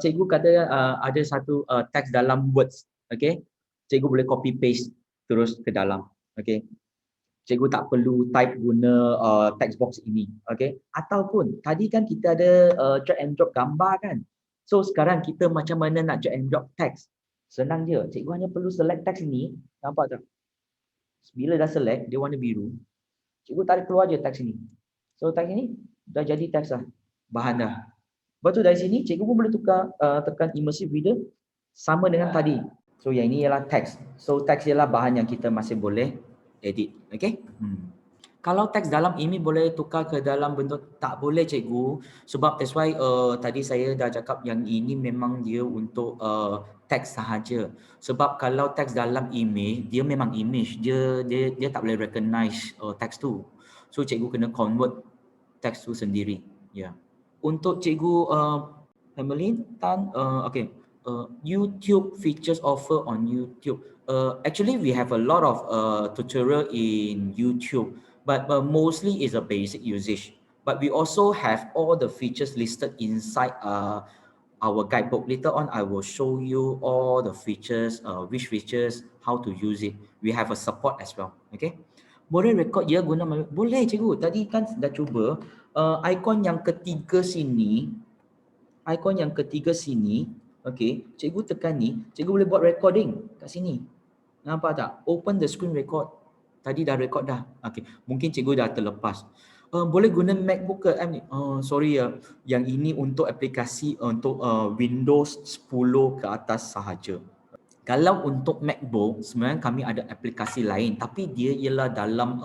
cikgu kata ada satu teks dalam words. Okey. Cikgu boleh copy paste terus ke dalam. Okey. Cikgu tak perlu type guna text box ini. Okey. Ataupun tadi kan kita ada drag and drop gambar kan. So, sekarang kita macam mana nak drag and drop text? Senang je. Cikgu hanya perlu select teks ini. Nampak tak? Bila dah select, dia warna biru. Cikgu tarik keluar je teks ini. So, teks ini dah jadi teks lah. Bahan dah. Lepas tu dari sini cikgu pun boleh tekan immersive reader sama dengan tadi. So yang ini ialah teks. So teks ialah bahan yang kita masih boleh edit. Okay? Kalau teks dalam email boleh tukar ke dalam bentuk, tak boleh cikgu. Sebab that's why tadi saya dah cakap yang ini memang dia untuk teks sahaja. Sebab kalau teks dalam email, dia memang image. Dia tak boleh recognize teks tu. So cikgu kena convert teks tu sendiri. Ya. Yeah. Untuk cikgu Emeline Tan, okay. YouTube features offer on YouTube. Actually, we have a lot of tutorial in YouTube. But mostly is a basic usage. But we also have all the features listed inside our guidebook. Later on, I will show you all the features, which features, how to use it. We have a support as well. Okay. Boleh record ya guna, boleh cikgu. Tadi kan dah cuba. Ikon yang ketiga sini, okay, cikgu tekan ni, cikgu boleh buat recording kat sini. Nampak tak? Open the screen record. Tadi dah record dah. Okay. Mungkin cikgu dah terlepas. Boleh guna MacBook ke app ni? Sorry ya. Yang ini untuk aplikasi untuk Windows 10 ke atas sahaja. Kalau untuk MacBook, sebenarnya kami ada aplikasi lain. Tapi dia ialah dalam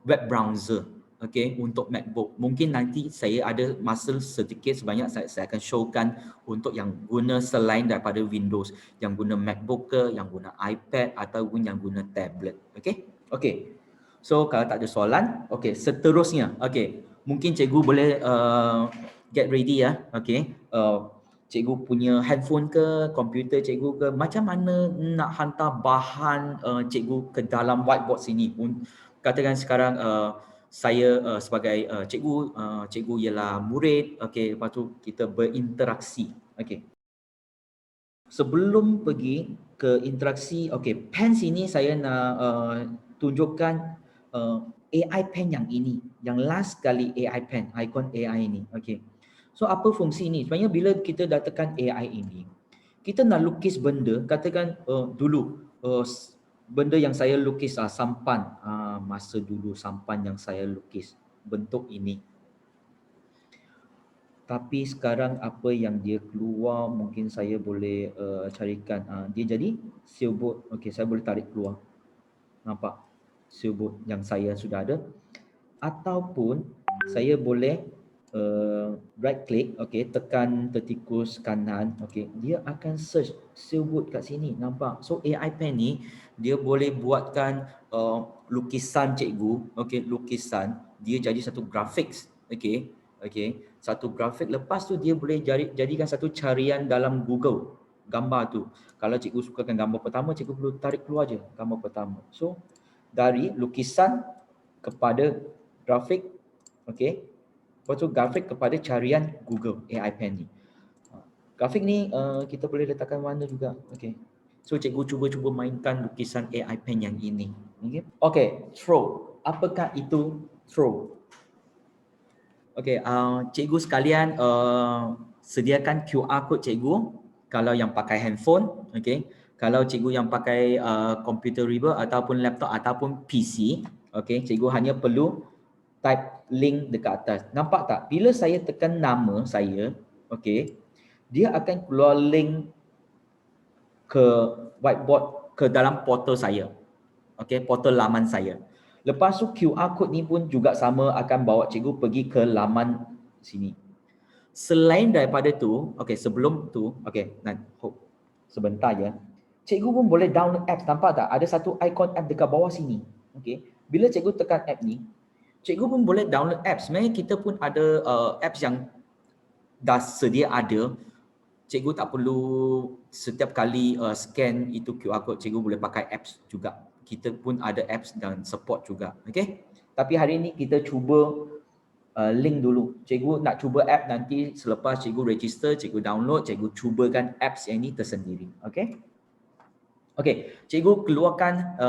web browser. Okay, untuk MacBook. Mungkin nanti saya ada masa sedikit sebanyak saya akan showkan untuk yang guna selain daripada Windows. Yang guna MacBook ke, yang guna iPad ataupun yang guna tablet. Okay. Okay. So kalau tak ada soalan, okay, seterusnya. Okay. Mungkin cikgu boleh get ready ya. Okay. Cikgu punya handphone ke, komputer cikgu ke, macam mana nak hantar bahan cikgu ke dalam whiteboard sini. Katakan sekarang saya sebagai cikgu ialah murid, okey, lepas tu kita berinteraksi. Okey. Sebelum pergi ke interaksi, okey, pen sini saya nak tunjukkan AI pen yang ini, yang last kali AI pen, ikon AI ini. Okey. So apa fungsi ni? Sebenarnya bila kita dah tekan AI ini, kita nak lukis benda, katakan dulu benda yang saya lukis sampan, masa dulu sampan yang saya lukis bentuk ini. Tapi sekarang apa yang dia keluar, mungkin saya boleh carikan. Dia jadi sailboat. Okey, saya boleh tarik keluar. Nampak? Sailboat yang saya sudah ada. Ataupun saya boleh right click, okey, tekan tertikus kanan, okey, dia akan search sailboat kat sini. Nampak? So AI pen ni dia boleh buatkan lukisan cikgu, okey, lukisan dia jadi satu graphics, okey. Okey, satu grafik, lepas tu dia boleh jadikan satu carian dalam Google gambar tu. Kalau cikgu sukakan gambar pertama, cikgu perlu tarik keluar je gambar pertama. So dari lukisan kepada grafik, okey. Lepas tu grafik kepada carian Google AI pen ni. Grafik ni kita boleh letakkan warna juga. Okey. So cikgu cuba mainkan lukisan AI pen yang ini. Okey. Okey, throw. Apakah itu throw? Okey, cikgu sekalian sediakan QR code cikgu kalau yang pakai handphone, okey. Kalau cikgu yang pakai computer reader ataupun laptop ataupun PC, okey, cikgu hanya perlu type link dekat atas. Nampak tak? Bila saya tekan nama saya, okey, dia akan keluar link ke whiteboard, ke dalam portal saya. Okey, portal laman saya. Lepas tu QR code ni pun juga sama akan bawa cikgu pergi ke laman sini. Selain daripada tu, okey, sebelum tu, okey, sebentar ya. Cikgu pun boleh download apps, nampak tak? Ada satu ikon app dekat bawah sini. Okey. Bila cikgu tekan app ni, cikgu pun boleh download apps. Sebenarnya kita pun ada apps yang dah sedia ada. Cikgu tak perlu setiap kali scan itu QR code, cikgu boleh pakai apps juga. Kita pun ada apps dan support juga. Okay. Tapi hari ini kita cuba link dulu. Cikgu nak cuba app, nanti selepas cikgu register, cikgu download, cikgu cubakan apps yang ini tersendiri. Okay. Okay. Cikgu keluarkan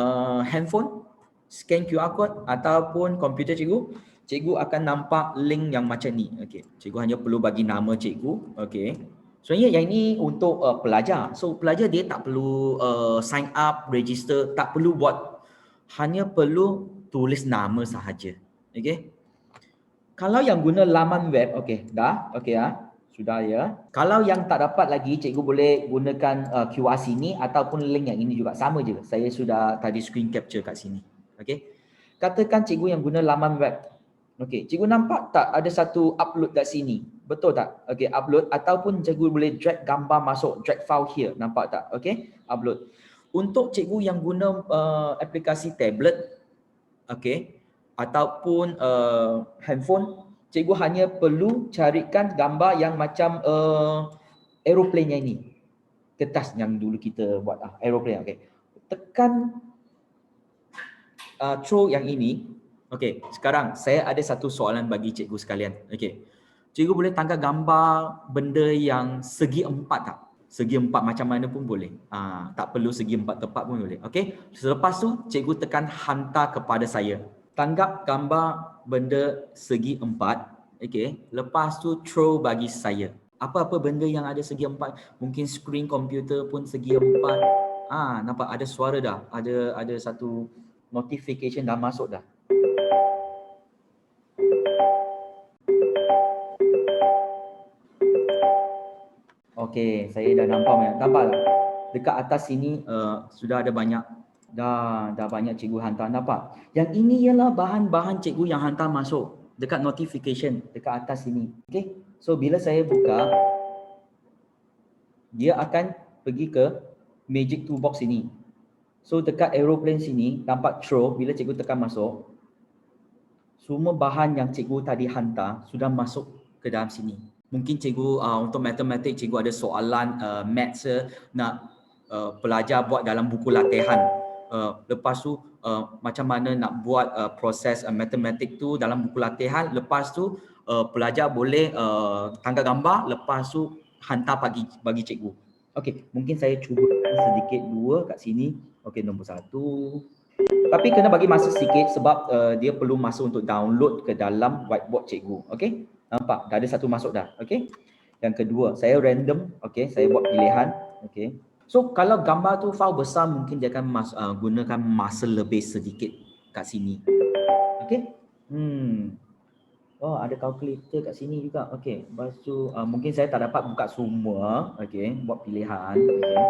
handphone, scan QR code ataupun komputer cikgu. Cikgu akan nampak link yang macam ni. Okay. Cikgu hanya perlu bagi nama cikgu. Okay. Sebenarnya yang ini untuk pelajar. So pelajar dia tak perlu sign up, register, tak perlu buat. Hanya perlu tulis nama sahaja. Okey. Kalau yang guna laman web, okey, dah, okey ah. Sudah ya. Kalau yang tak dapat lagi, cikgu boleh gunakan QR sini ataupun link yang ini juga. Sama je. Saya sudah tadi screen capture kat sini. Okey. Katakan cikgu yang guna laman web. Okey, cikgu nampak tak ada satu upload kat sini? Betul tak? Okey, upload ataupun cikgu boleh drag gambar masuk, drag file here. Nampak tak? Okey, upload. Untuk cikgu yang guna aplikasi tablet, okey, ataupun handphone, cikgu hanya perlu carikan gambar yang macam aeroplane yang ini. Kertas yang dulu kita buat aeroplane. Okey. Tekan throw yang ini. Okey, sekarang saya ada satu soalan bagi cikgu sekalian. Okey. Cikgu boleh tangkap gambar benda yang segi empat tak? Segi empat macam mana pun boleh. Tak perlu segi empat tepat pun boleh. Okey. Selepas tu cikgu tekan hantar kepada saya. Tanggap gambar benda segi empat. Okey. Lepas tu throw bagi saya. Apa-apa benda yang ada segi empat, mungkin skrin komputer pun segi empat. Nampak ada suara dah. Ada satu notification dah masuk dah. Okey, saya dah nampak. Nampak tak? Dekat atas sini sudah ada banyak. Dah banyak cikgu hantar. Nampak? Yang ini ialah bahan-bahan cikgu yang hantar masuk dekat notification dekat atas sini. Okey. So bila saya buka, dia akan pergi ke Magic Toolbox ini. So dekat aeroplane sini nampak throw, bila cikgu tekan masuk, semua bahan yang cikgu tadi hantar sudah masuk ke dalam sini. Mungkin cikgu untuk matematik cikgu ada soalan maths nak pelajar buat dalam buku latihan. Lepas tu macam mana nak buat proses matematik tu dalam buku latihan. Lepas tu pelajar boleh tangkap gambar, lepas tu hantar bagi cikgu. Okey, mungkin saya cuba sedikit dua kat sini. Okey, nombor 1. Tapi kena bagi masa sikit sebab dia perlu masa untuk download ke dalam whiteboard cikgu. Okey? Nampak? Dah ada satu masuk dah. Okey? Yang kedua, saya random. Okey, saya buat pilihan. Okey. So kalau gambar tu file besar, mungkin dia akan gunakan masa lebih sedikit kat sini. Okey? Oh, ada calculator kat sini juga. Okey. Lepas tu mungkin saya tak dapat buka semua. Okey, buat pilihan. Okey.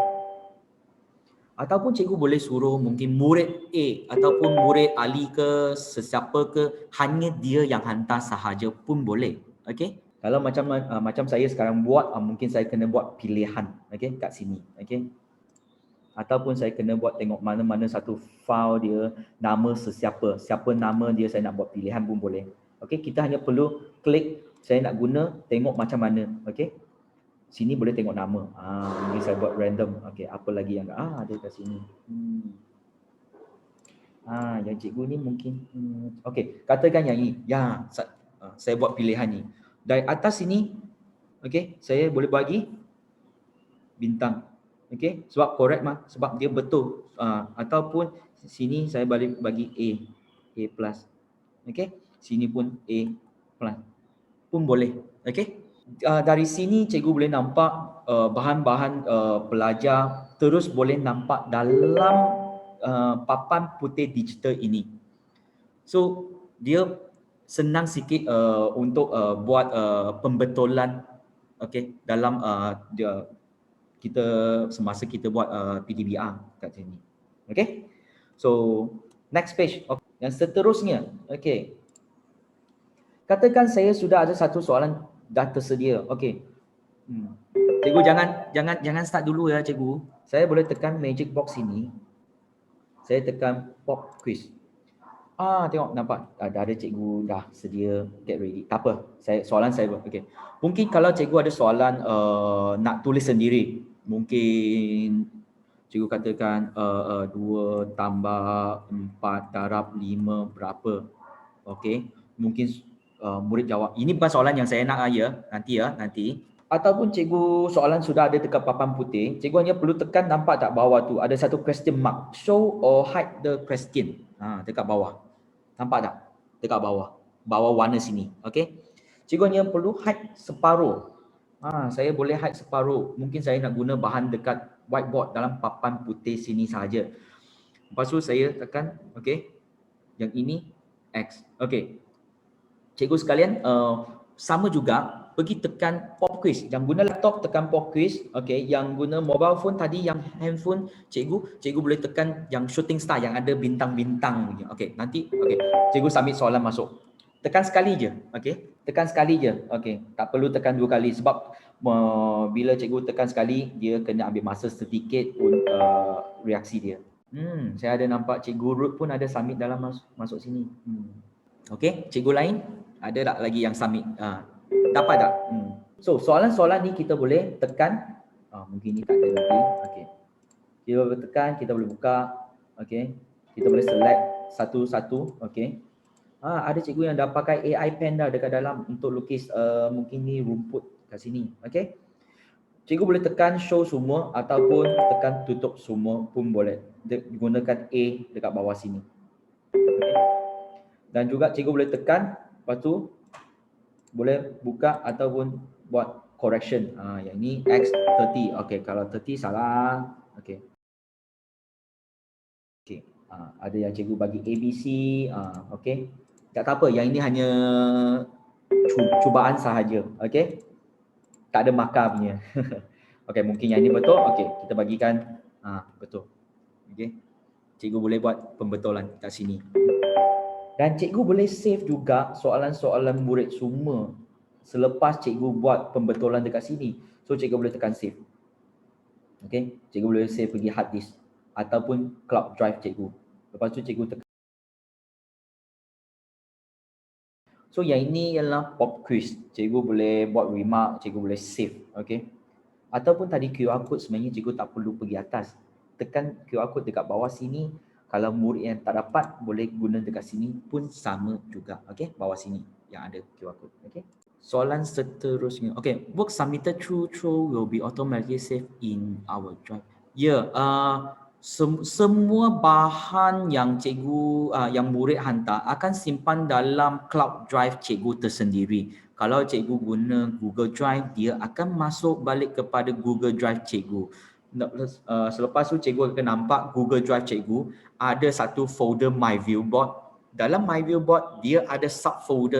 Ataupun cikgu boleh suruh mungkin murid A ataupun murid Ali ke sesiapa ke, hanya dia yang hantar sahaja pun boleh. Okey? Kalau macam saya sekarang buat, mungkin saya kena buat pilihan, okey, kat sini, okey. Ataupun saya kena buat tengok mana-mana satu file dia, nama sesiapa, siapa nama dia, saya nak buat pilihan pun boleh. Okey, kita hanya perlu klik saya nak guna, tengok macam mana, okey. Sini boleh tengok nama. Mungkin saya buat random. Okey, apa lagi yang ada kat sini. Yang cikgu ni mungkin okey, katakan yang ini. Ya, saya buat pilihan ni. Dari atas sini, okey, saya boleh bagi bintang. Okey, sebab correct sebab dia betul. Ataupun sini saya balik bagi A plus. Okey, sini pun A plus. Pun boleh. Okey. Dari sini cikgu boleh nampak bahan-bahan pelajar terus boleh nampak dalam papan putih digital ini. So dia senang sikit untuk buat pembetulan, okey, dalam kita semasa kita buat PDBR kat sini. Okey. So next page. Okay. Yang seterusnya, okey. Katakan saya sudah ada satu soalan dah tersedia. Okey. Cikgu jangan start dulu ya cikgu. Saya boleh tekan magic box ini. Saya tekan pop quiz. Tengok nampak dah ada cikgu dah sedia get ready. Tak apa. Soalan saya buat. Okey. Mungkin kalau cikgu ada soalan nak tulis sendiri, mungkin cikgu katakan 2 tambah 4 darab 5 berapa. Okey. Mungkin murid jawab. Ini bukan soalan yang saya nak nanti. Ataupun cikgu soalan sudah ada dekat papan putih, cikgu hanya perlu tekan, nampak tak bawah tu ada satu question mark, show or hide the question. Dekat bawah. Nampak tak? Dekat bawah. Bawah warna sini. Okey. Cikgu hanya perlu hide separuh. Saya boleh hide separuh. Mungkin saya nak guna bahan dekat whiteboard dalam papan putih sini saja. Lepas tu saya tekan, okey. Yang ini X. Okey. Cikgu sekalian, sama juga pergi tekan pop quiz. Yang guna laptop tekan pop quiz. Okay, yang guna mobile phone tadi, yang handphone cikgu boleh tekan yang shooting star yang ada bintang-bintang. Okay, nanti cikgu submit soalan masuk. Tekan sekali je. Okay, tekan sekali je. Okay, tak perlu tekan 2 kali sebab bila cikgu tekan sekali dia kena ambil masa sedikit untuk reaksi dia. Saya ada nampak cikgu Ruth pun ada submit dalam masuk sini. Okay, cikgu lain ada tak lagi yang submit? Dapat tak? So, soalan-soalan ni kita boleh tekan. Mungkin ni tak ada lagi. Okay. Kita boleh tekan, kita boleh buka. Okay. Kita boleh select satu-satu. Okay. Ada cikgu yang dah pakai AI pen dah dekat dalam untuk lukis mungkin ni rumput kat sini. Okay. Cikgu boleh tekan show semua ataupun tekan tutup semua pun boleh. Gunakan A dekat bawah sini. Okay. Dan juga cikgu boleh tekan, lepas tu boleh buka ataupun buat correction. Yang ni X30. Okay, kalau 30 salah. Okay. Okay. Ada yang cikgu bagi ABC. Okay. Tak apa, yang ini hanya cubaan sahaja. Okay. Tak ada markah punya. Okay, mungkin yang ini betul. Okay, kita bagikan betul. Okay. Cikgu boleh buat pembetulan kat sini. Dan cikgu boleh save juga soalan-soalan murid semua selepas cikgu buat pembetulan dekat sini. So, cikgu boleh tekan save. Okay, cikgu boleh save pergi hard disk ataupun cloud drive cikgu. Lepas tu cikgu tekan. So, yang ini ialah pop quiz. Cikgu boleh buat remark, cikgu boleh save. Okay. Ataupun tadi QR code sebenarnya cikgu tak perlu pergi atas. Tekan QR code dekat bawah sini. Kalau murid yang tak dapat, boleh guna dekat sini pun sama juga. Okay, bawah sini yang ada QR code. Okay. Soalan seterusnya. Okay, work submitted through will be automatically saved in our drive. Ya, semua bahan yang cikgu, yang murid hantar akan simpan dalam cloud drive cikgu tersendiri. Kalau cikgu guna Google Drive, dia akan masuk balik kepada Google Drive cikgu. Selepas tu cikgu akan nampak Google Drive cikgu ada satu folder My Viewboard. Dalam My Viewboard dia ada subfolder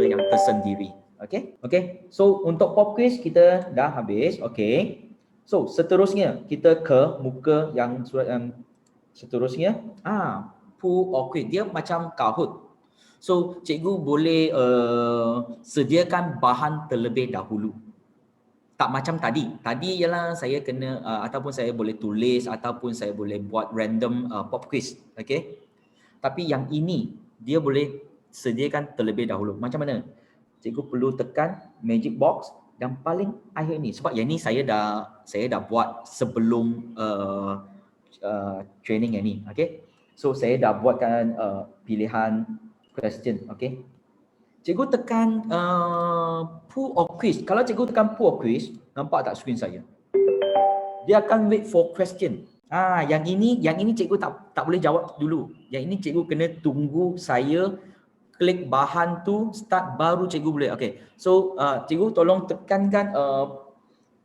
yang tersendiri. Okay. So untuk pop quiz kita dah habis. Okay. So seterusnya kita ke muka yang surat yang seterusnya. Pull or quiz. Dia macam Kahoot. So cikgu boleh sediakan bahan terlebih dahulu. Tak macam tadi. Tadi ialah saya kena ataupun saya boleh tulis ataupun saya boleh buat random pop quiz. Okay. Tapi yang ini dia boleh sediakan terlebih dahulu. Macam mana? Cikgu perlu tekan magic box yang paling akhir ni. Sebab yang ni saya dah buat sebelum training yang ni. Okay. So saya dah buatkan pilihan question. Okay. Cikgu tekan pull or quiz. Kalau cikgu tekan pull or quiz, nampak tak screen saya? Dia akan wait for question. Yang ini cikgu tak boleh jawab dulu. Yang ini cikgu kena tunggu saya klik bahan tu start baru cikgu boleh. Okay. So cikgu tolong tekankan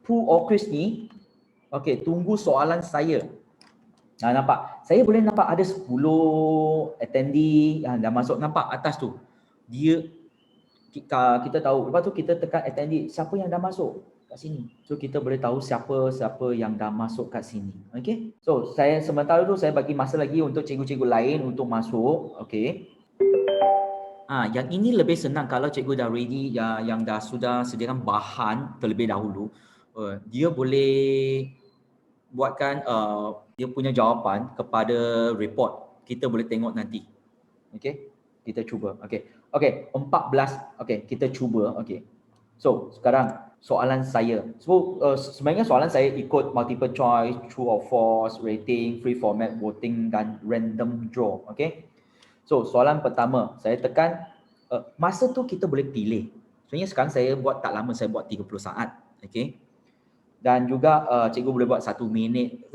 pull or quiz ni. Okay, tunggu soalan saya. Nampak? Saya boleh nampak ada 10 attendee yang dah masuk. Nampak atas tu. Kita tahu. Lepas tu kita tekan attendee, siapa yang dah masuk kat sini. So kita boleh tahu siapa yang dah masuk kat sini. Okay. So sementara tu saya bagi masa lagi untuk cikgu-cikgu lain untuk masuk. Okay. Yang ini lebih senang kalau cikgu dah ready, yang dah sudah sediakan bahan terlebih dahulu. Dia boleh buatkan dia punya jawapan kepada report. Kita boleh tengok nanti. Okay. Kita cuba. Okay. 14. Okay, kita cuba. Okay. So, sekarang soalan saya. So, sebenarnya soalan saya ikut multiple choice, true or false, rating, free format, voting dan random draw. Okay. So, soalan pertama, saya tekan masa tu kita boleh pilih. Sebenarnya sekarang saya buat tak lama, saya buat 30 saat. Okay. Dan juga cikgu boleh buat 1 minit.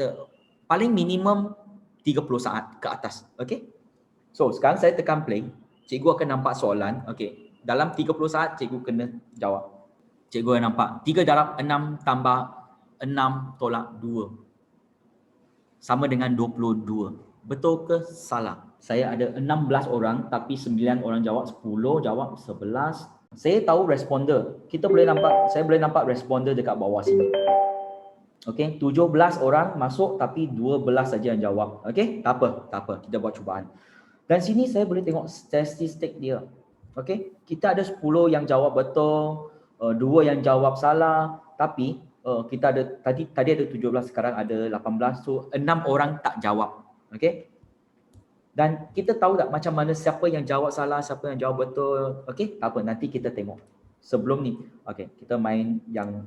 Paling minimum 30 saat ke atas. Okay. So, sekarang saya tekan play. Cikgu akan nampak soalan. Okay. Dalam 30 saat, cikgu kena jawab. Cikgu akan nampak 3 darab 6 tambah 6 tolak 2. Sama dengan 22. Betul ke salah? Saya ada 16 orang tapi 9 orang jawab, 10 jawab, 11, Saya tahu responder. Saya boleh nampak responder dekat bawah sini. Okey, 17 orang masuk tapi 12 saja yang jawab. Okey, tak apa. Kita buat cubaan. Dan sini saya boleh tengok statistik dia. Okey, kita ada 10 yang jawab betul, 2 yang jawab salah, tapi kita ada tadi ada 17, sekarang ada 18, so 6 orang tak jawab. Okey. Dan kita tahu tak macam mana siapa yang jawab salah, siapa yang jawab betul. Okey, tak apa, nanti kita tengok. Sebelum ni, okey, kita main yang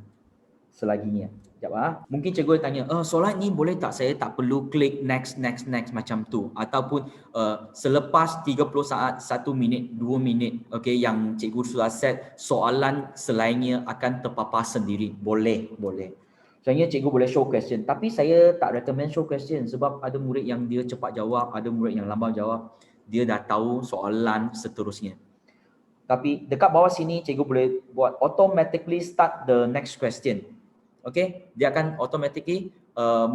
selaginya. Sekejap. Mungkin cikgu tanya, soalan ni boleh tak saya tak perlu klik next macam tu, ataupun selepas 30 saat, 1 minit, 2 minit, okey, yang cikgu sudah set, soalan selainnya akan terpapar sendiri. Boleh. Sebenarnya cikgu boleh show question, tapi saya tak recommend show question sebab ada murid yang dia cepat jawab, ada murid yang lambat jawab, dia dah tahu soalan seterusnya. Tapi dekat bawah sini cikgu boleh buat automatically start the next question. Okay, dia akan automatically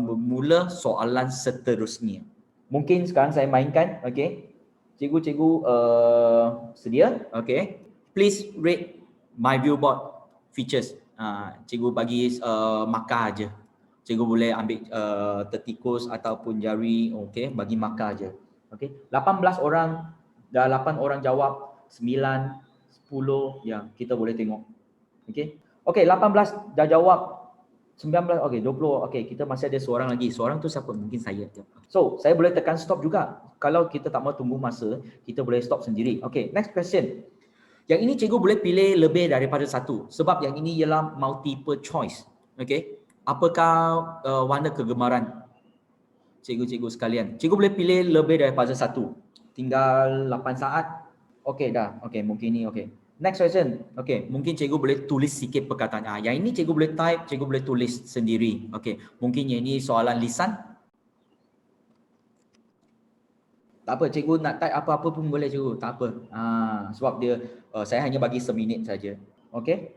mula soalan seterusnya. Mungkin sekarang saya mainkan, okay. Cikgu sedia, okay. Please rate my viewboard features. Cikgu bagi markah aja. Cikgu boleh ambil tertikus ataupun jari, okay, bagi markah aja. Okay, 18 orang, dah 8 orang jawab, 9, 10, ya, kita boleh tengok. Okay, 18 dah jawab, 19, okey, 20, okey, kita masih ada seorang lagi. Seorang tu siapa? Mungkin saya. So, saya boleh tekan stop juga. Kalau kita tak mau tunggu masa, kita boleh stop sendiri. Okey, next question. Yang ini cikgu boleh pilih lebih daripada satu. Sebab yang ini ialah multiple choice. Okey. Apakah warna kegemaran cikgu-cikgu sekalian? Cikgu boleh pilih lebih daripada satu. Tinggal 8 saat. Okey dah. Okey, mungkin ini okey. Next question. Okay, mungkin cikgu boleh tulis sikit perkataan. Yang ini cikgu boleh type, cikgu boleh tulis sendiri. Okay, mungkin yang ini soalan lisan. Tak apa, cikgu nak type apa-apa pun boleh cikgu. Tak apa. Sebab dia, saya hanya bagi seminit saja. Okay,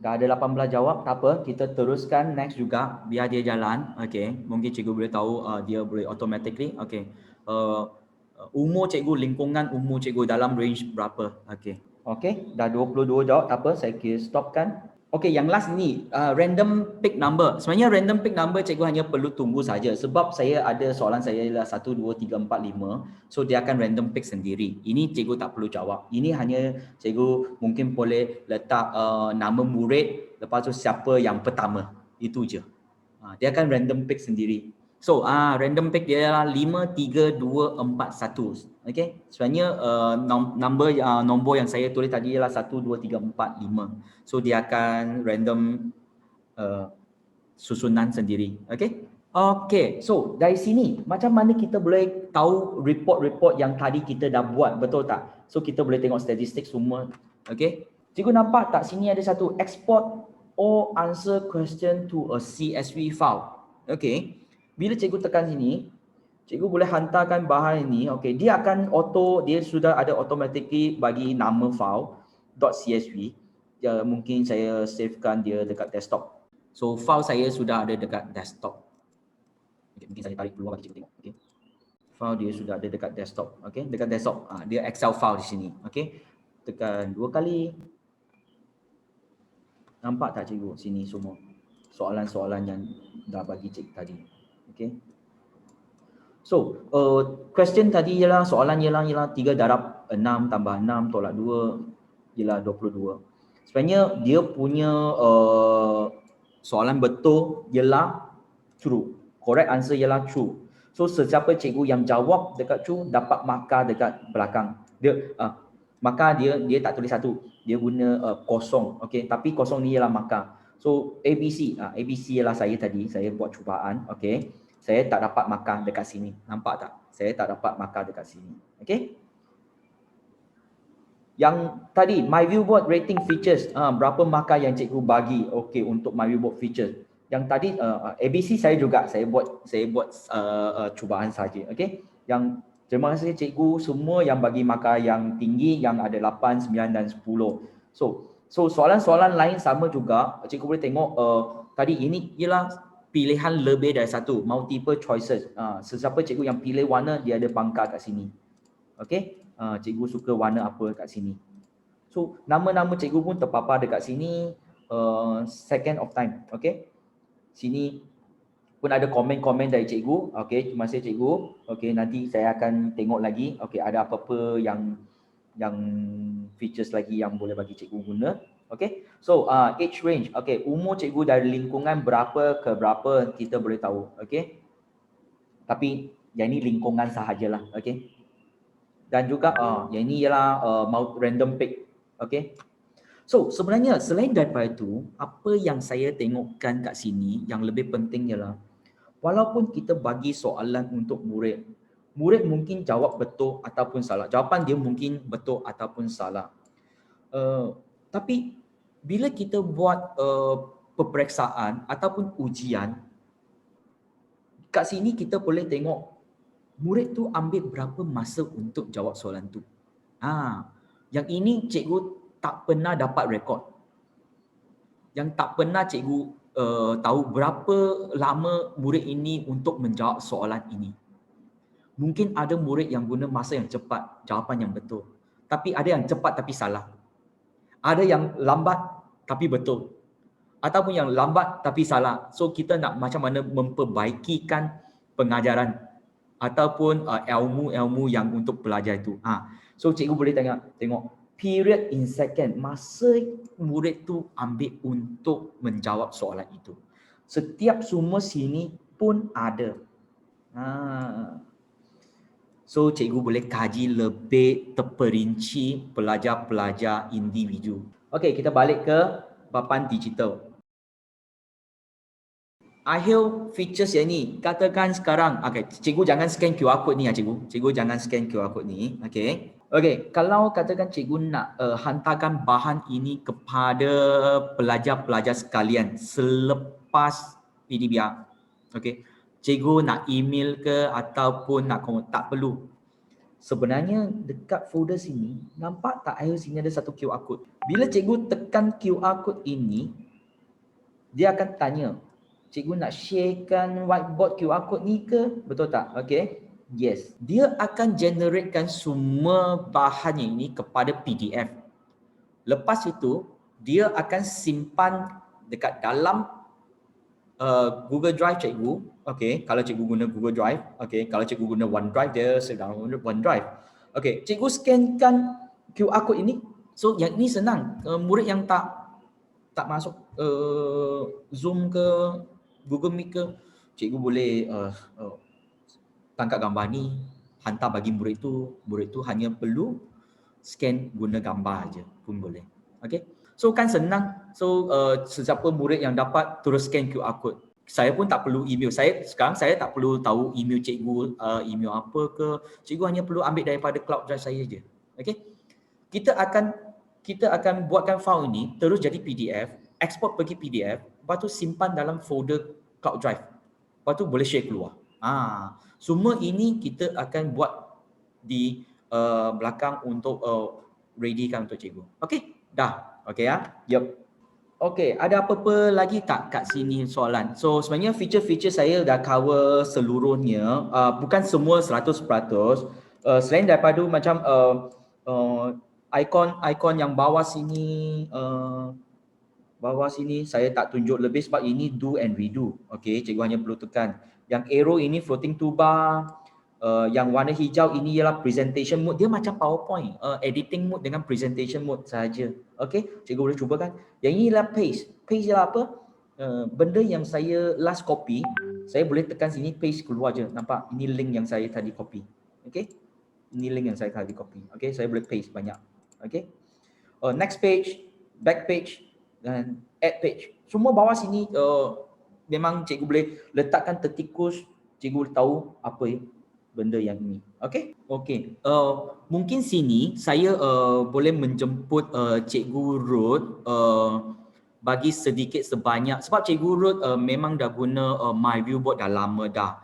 dah ada 18 jawab. Tak apa, kita teruskan next juga. Biar dia jalan. Okay, mungkin cikgu boleh tahu dia boleh automatically. Okay, umur cikgu, lingkungan umur cikgu dalam range berapa. Okay. Okey, dah 22 jawab, tak apa, saya kira stopkan. Okey, yang last ni, random pick number. Sebenarnya random pick number cikgu hanya perlu tunggu saja sebab saya ada soalan saya ialah 1, 2, 3, 4, 5. So dia akan random pick sendiri. Ini cikgu tak perlu jawab. Ini hanya cikgu mungkin boleh letak nama murid, lepas tu siapa yang pertama. Itu je. Dia akan random pick sendiri. So, random pick dia adalah 5, 3, 2, 4, 1. Okay. Sebenarnya nombor yang saya tulis tadi ialah 1, 2, 3, 4, 5. So, dia akan random susunan sendiri. Okay. Okay. So, dari sini, macam mana kita boleh tahu report-report yang tadi kita dah buat, betul tak? So, kita boleh tengok statistik semua. Okay. Cikgu nampak tak sini ada satu export or answer question to a CSV file. Okay. Bila cikgu tekan sini, cikgu boleh hantarkan bahan ini. Okey, dia akan dia sudah ada automatically bagi nama file .csv. Ya, mungkin saya savekan dia dekat desktop. So file saya sudah ada dekat desktop. Okay, mungkin saya tarik keluar bagi cikgu tengok. Okey. File dia sudah ada dekat desktop. Okey, dekat desktop. Dia Excel file di sini. Okey. Tekan 2 kali. Nampak tak cikgu sini semua soalan-soalan yang dah bagi cikgu tadi. Okay. So, question tadi ialah soalan ialah 3 darab 6 tambah 6 tolak 2 ialah 22. Sebenarnya dia punya soalan betul ialah true. Correct answer ialah true. So, sesiapa cikgu yang jawab dekat true dapat markah dekat belakang. Dia markah dia tak tulis 1. Dia guna kosong. Okey, tapi kosong ni ialah markah. So, ABC ialah saya tadi, saya buat cubaan. Okey. Saya tak dapat markah dekat sini. Nampak tak? Saya tak dapat markah dekat sini. Okey? Yang tadi, my viewboard rating features. Berapa markah yang cikgu bagi okey untuk my viewboard features. Yang tadi, ABC saya buat cubaan saja. Okey? Yang terima kasih cikgu semua yang bagi markah yang tinggi, yang ada 8, 9 dan 10. So soalan-soalan lain sama juga. Cikgu boleh tengok tadi ini ialah pilihan lebih dari satu, multiple choices. Sesiapa cikgu yang pilih warna, dia ada pangkal kat sini. Okey, cikgu suka warna apa kat sini. So nama-nama cikgu pun terpapar dekat sini second of time. Okay. Sini pun ada komen-komen dari cikgu. Okay, terima kasih cikgu. Okay, nanti saya akan tengok lagi. Okay, ada apa-apa yang features lagi yang boleh bagi cikgu guna. Okay, so age range. Okay, umur cikgu dari lingkungan berapa ke berapa kita boleh tahu. Okay, tapi yang ini lingkungan sahajalah. Okay, dan juga yang ini ialah random pick. Okay, so sebenarnya selain daripada itu, apa yang saya tengokkan kat sini yang lebih penting ialah walaupun kita bagi soalan untuk murid, murid mungkin jawab betul ataupun salah. Jawapan dia mungkin betul ataupun salah. Tapi bila kita buat peperiksaan ataupun ujian, kat sini kita boleh tengok murid tu ambil berapa masa untuk jawab soalan tu. Yang ini cikgu tak pernah dapat rekod. Yang tak pernah cikgu tahu berapa lama murid ini untuk menjawab soalan ini. Mungkin ada murid yang guna masa yang cepat, jawapan yang betul. Tapi ada yang cepat tapi salah. Ada yang lambat tapi betul. Ataupun yang lambat tapi salah. So kita nak macam mana memperbaikikan pengajaran ataupun ilmu-ilmu yang untuk pelajar itu. So cikgu boleh tengok period in second, masa murid tu ambil untuk menjawab soalan itu. Setiap sumber sini pun ada. So cikgu boleh kaji lebih terperinci pelajar-pelajar individu. Okey, kita balik ke papan digital. Akhir features yang ni, katakan sekarang, cikgu jangan scan QR code ni cikgu. Cikgu jangan scan QR code ni, Okey, kalau katakan cikgu nak hantarkan bahan ini kepada pelajar-pelajar sekalian selepas PDBR. Okey. Cikgu nak email ke ataupun nak tak perlu. Sebenarnya dekat folder sini, nampak tak akhir sini ada satu QR code. Bila cikgu tekan QR code ini, dia akan tanya, cikgu nak sharekan whiteboard QR code ni ke? Betul tak? Okey. Yes. Dia akan generatekan semua bahan ini kepada PDF. Lepas itu, dia akan simpan dekat dalam Google Drive cikgu. Okey, kalau cikgu guna Google Drive. Okey, kalau cikgu guna OneDrive, dia sedang guna OneDrive. Okey, cikgu scankan QR code ini. So, yang ini senang. Murid yang tak masuk Zoom ke Google Meet ke, cikgu boleh tangkap gambar ni, hantar bagi murid tu hanya perlu scan guna gambar aja pun boleh. Okey. So kan senang. So sesiapa murid yang dapat terus scan QR code. Saya pun tak perlu email. Sekarang saya tak perlu tahu email cikgu, email apa ke. Cikgu hanya perlu ambil daripada cloud drive saya je. Okey. Kita akan buatkan file ini terus jadi PDF, export pergi PDF, lepas tu simpan dalam folder cloud drive. Lepas tu boleh share keluar. Semua ini kita akan buat di belakang untuk ready kan untuk cikgu. Okey, dah. Okey ya. Yup. Okey, ada apa-apa lagi tak kat sini soalan? So sebenarnya feature-feature saya dah cover seluruhnya, bukan semua 100%. Selain daripada macam ikon yang bawah sini saya tak tunjuk lebih sebab ini do and redo. Okey, cikgu hanya perlu tekan. Yang arrow ini floating toolbar. Yang warna hijau ini ialah presentation mode. Dia macam PowerPoint. Editing mode dengan presentation mode saja. Okey, cikgu boleh cuba kan. Yang ini ialah paste. Paste ialah apa? Benda yang saya last copy, saya boleh tekan sini paste keluar je. Nampak? Ini link yang saya tadi copy. Okey. Ini link yang saya tadi copy. Okey, saya boleh paste banyak. Okey. Next page, back page dan add page. Semua bawah sini memang cikgu boleh letakkan tertikus, cikgu tahu apa benda yang ini. Okey? Okey. Mungkin sini saya boleh menjemput Cikgu Ruth bagi sedikit sebanyak sebab Cikgu Ruth memang dah guna My Viewboard dah lama dah.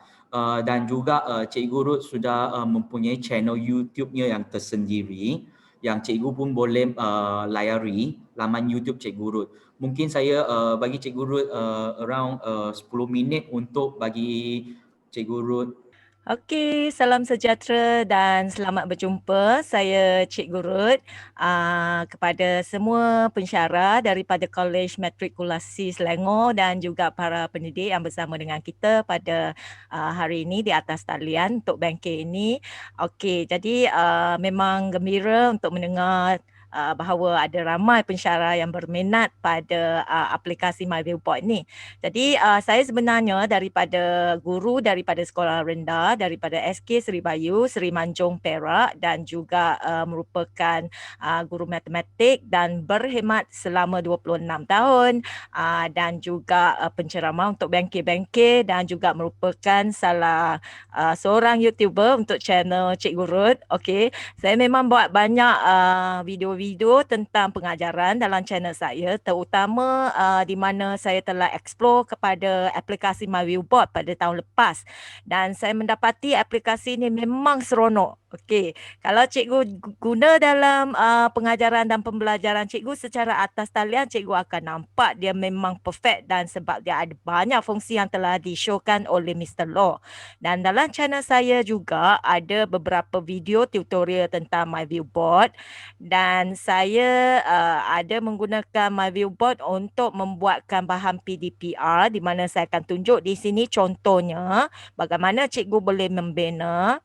Dan juga Cikgu Ruth sudah mempunyai channel YouTube-nya yang tersendiri yang cikgu pun boleh layari laman YouTube Cikgu Ruth. Mungkin saya bagi Cikgu Ruth around 10 minit untuk bagi Cikgu Ruth Okey, salam sejahtera dan selamat berjumpa. Saya Cikgu Ruth. Kepada semua pensyarah daripada Kolej Matrikulasi Selangor dan juga para pendidik yang bersama dengan kita pada hari ini di atas talian untuk bangkit ini. Okey, jadi memang gembira untuk mendengar bahawa ada ramai pensyarah yang berminat pada aplikasi MyViewPort ni. Jadi saya sebenarnya daripada guru daripada sekolah rendah daripada SK Seri Bayu, Seri Manjung Perak dan juga merupakan guru matematik dan berkhidmat selama 26 tahun dan juga penceramah untuk bangkit-bangkit dan juga merupakan salah seorang YouTuber untuk channel Cikgu Ruth. Okey, saya memang buat banyak video-video tentang pengajaran dalam channel saya, terutama di mana saya telah explore kepada aplikasi MyViewBoard pada tahun lepas dan saya mendapati aplikasi ini memang seronok. Okey, kalau cikgu guna dalam pengajaran dan pembelajaran cikgu secara atas talian, cikgu akan nampak dia memang perfect dan sebab dia ada banyak fungsi yang telah di-showkan oleh Mr. Law. Dan dalam channel saya juga ada beberapa video tutorial tentang MyViewBoard dan saya ada menggunakan MyViewBoard untuk membuatkan bahan PDPR di mana saya akan tunjuk di sini contohnya bagaimana cikgu boleh membina.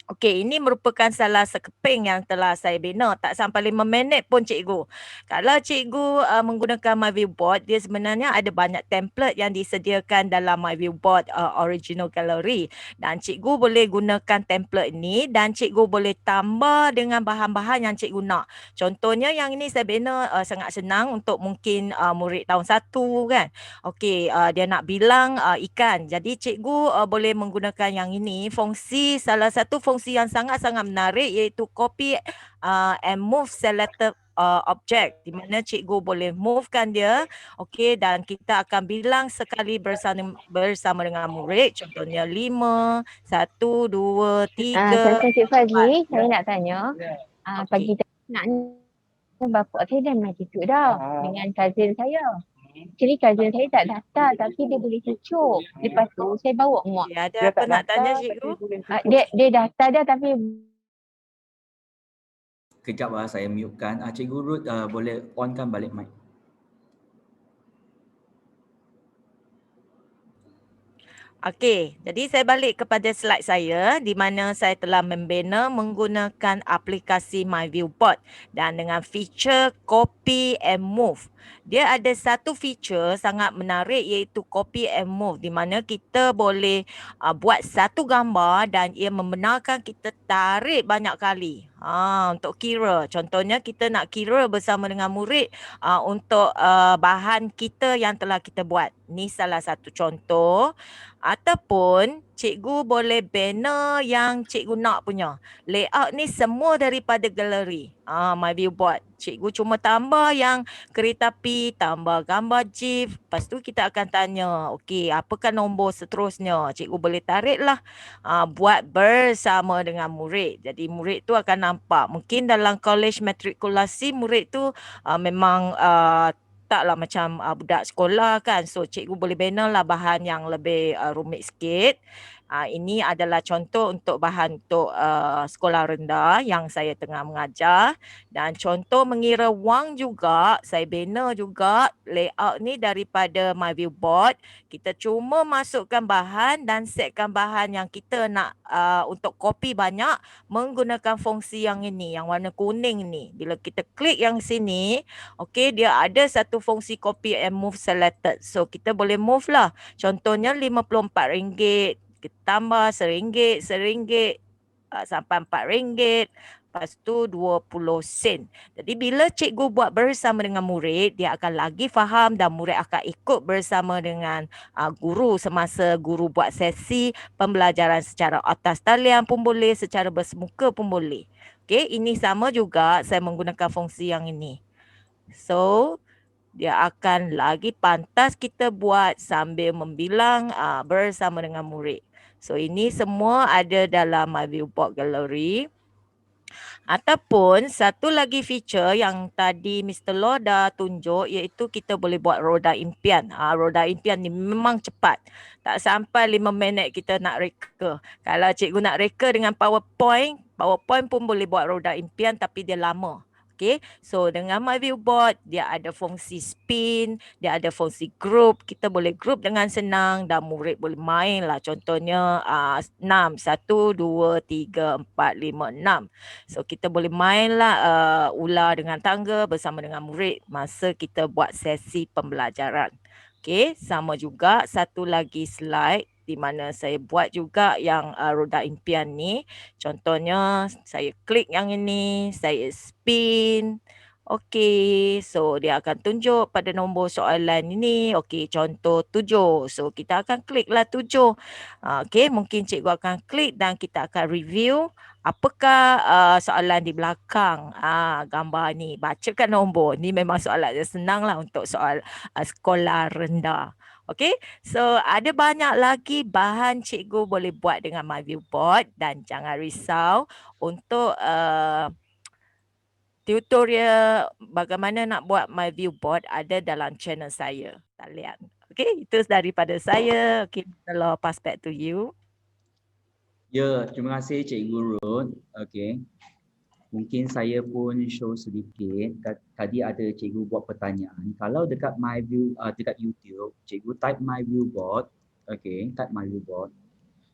Okey, ini merupakan salah sekeping yang telah saya bina. Tak sampai 5 minit pun cikgu. Kalau cikgu menggunakan MyViewBoard, dia sebenarnya ada banyak template yang disediakan dalam MyViewBoard original gallery. Dan cikgu boleh gunakan template ini dan cikgu boleh tambah dengan bahan-bahan yang cikgu nak. Contohnya yang ini saya bina sangat senang untuk mungkin murid tahun 1 kan. Okey, dia nak bilang ikan. Jadi cikgu boleh menggunakan yang ini. Salah satu fungsi yang sangat-sangat menarik iaitu copy and move selected object di mana cikgu boleh movekan dia. Okey, dan kita akan bilang sekali bersama dengan murid, contohnya 5, 1, 2, 3. Cik Fazli, saya nak tanya, Okey. pagi tadi nak bapak saya dah mengikuti dah dengan cousin saya. Actually cousin saya tak daftar tapi dia boleh cucuk. Lepas tu saya bawa mak. Ya, ada apa nak tanya cikgu? Dia daftar dah tapi Kejap saya mutekan. Cikgu Ruth boleh onkan balik mic. Okey, jadi saya balik kepada slide saya di mana saya telah membina menggunakan aplikasi MyViewBoard dan dengan feature copy and move. Dia ada satu feature sangat menarik iaitu copy and move di mana kita boleh buat satu gambar dan ia membenarkan kita tarik banyak kali. Untuk kira. Contohnya kita nak kira bersama dengan murid untuk bahan kita yang telah kita buat. Ni salah satu contoh. Ataupun cikgu boleh banner yang cikgu nak punya. Layout ni semua daripada galeri. MyViewBoard. Cikgu cuma tambah yang kereta api, tambah gambar jeep. Lepas tu kita akan tanya, okey, apakah nombor seterusnya? Cikgu boleh tariklah. Buat bersama dengan murid. Jadi murid tu akan nampak. Mungkin dalam kolej matrikulasi murid tu memang taklah macam budak sekolah kan. So cikgu boleh bina lah bahan yang lebih rumit sikit. Ini adalah contoh untuk bahan untuk sekolah rendah yang saya tengah mengajar. Dan contoh mengira wang juga, saya bina juga layout ni daripada MyViewBoard. Kita cuma masukkan bahan dan setkan bahan yang kita nak untuk copy banyak menggunakan fungsi yang ini, yang warna kuning ni. Bila kita klik yang sini, okey, dia ada satu fungsi copy and move selected. So kita boleh move lah. Contohnya RM54. Kita tambah RM1 sampai RM4. Lepas tu 20 sen. Jadi bila cikgu buat bersama dengan murid, dia akan lagi faham dan murid akan ikut bersama dengan guru semasa guru buat sesi pembelajaran secara atas talian pun boleh, secara bersemuka pun boleh. Okey, ini sama juga saya menggunakan fungsi yang ini. So, dia akan lagi pantas kita buat sambil membilang bersama dengan murid. So, ini semua ada dalam MyViewBoard Gallery. Ataupun satu lagi feature yang tadi Mr. Law dah tunjuk iaitu kita boleh buat roda impian. Roda impian ni memang cepat. Tak sampai 5 minit kita nak reka. Kalau cikgu nak reka dengan PowerPoint pun boleh buat roda impian tapi dia lama. Okay, so dengan My Viewboard, dia ada fungsi spin, dia ada fungsi group. Kita boleh group dengan senang dan murid boleh main lah. Contohnya 6, 1, 2, 3, 4, 5, 6. So kita boleh main lah ular dengan tangga bersama dengan murid masa kita buat sesi pembelajaran. Okay, sama juga satu lagi slide di mana saya buat juga yang roda impian ni. Contohnya saya klik yang ini, saya spin. Okey, so dia akan tunjuk pada nombor soalan ini. Okey, contoh 7. So kita akan kliklah 7. Okey, mungkin cikgu akan klik dan kita akan review apakah soalan di belakang gambar ni. Bacakan nombor. Ni memang soalan yang senang lah untuk soal sekolah rendah. Okay, so ada banyak lagi bahan cikgu boleh buat dengan My Viewboard dan jangan risau untuk tutorial bagaimana nak buat My Viewboard ada dalam channel saya, talian. Okay, itu daripada saya. Okay, kalau pass back to you. Ya, terima kasih Cikgu Ruth. Okay. Mungkin saya pun show sedikit. Tadi ada cikgu buat pertanyaan. Kalau dekat dekat YouTube, cikgu type My Viewboard. Okay, type My Viewboard.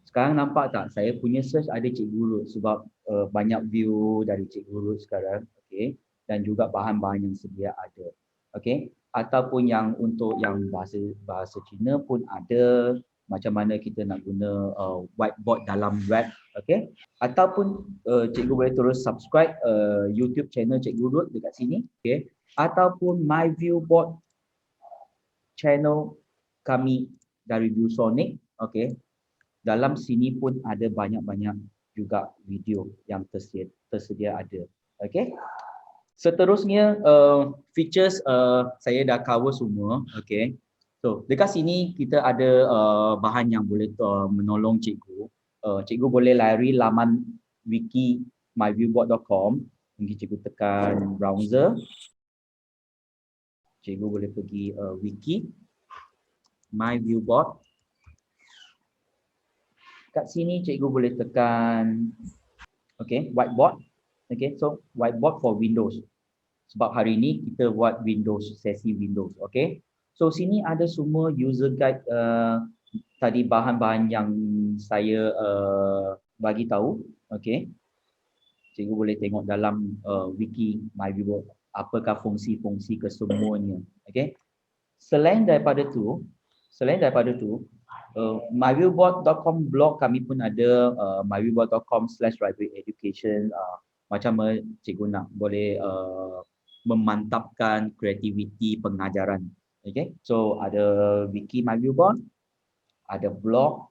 Sekarang nampak tak? Saya punya search ada Cikgu Ruth sebab banyak view dari Cikgu Ruth sekarang. Okay. Dan juga bahan-bahan yang sedia ada. Okay. Ataupun yang untuk yang bahasa Cina pun ada. Macam mana kita nak guna whiteboard dalam web. Okay. Ataupun cikgu boleh terus subscribe YouTube channel Cikgu Ruth dekat sini. Okay. Ataupun My Viewboard channel kami dari ViewSonic. Okay. Dalam sini pun ada banyak-banyak juga video yang tersedia ada. Okay. Seterusnya features saya dah cover semua. Okay. So dekat sini kita ada bahan yang boleh menolong cikgu. Cikgu boleh lari laman wiki myviewboard.com. Mungkin cikgu tekan browser. Cikgu boleh pergi wiki myviewboard. Kat sini cikgu boleh tekan whiteboard. Okay, so whiteboard for Windows. Sebab hari ini kita buat sesi Windows. Okay. So sini ada semua user guide tadi bahan-bahan yang saya bagi tahu. Okay. Cikgu boleh tengok dalam wiki MyViewboard apakah fungsi-fungsi kesemuanya. Okay. Selain daripada tu myviewboard.com blog kami pun ada myviewboard.com/libraryeducation. Macam mana cikgu nak boleh memantapkan kreativiti pengajaran. Okay, so ada wiki My Viewboard, ada blog.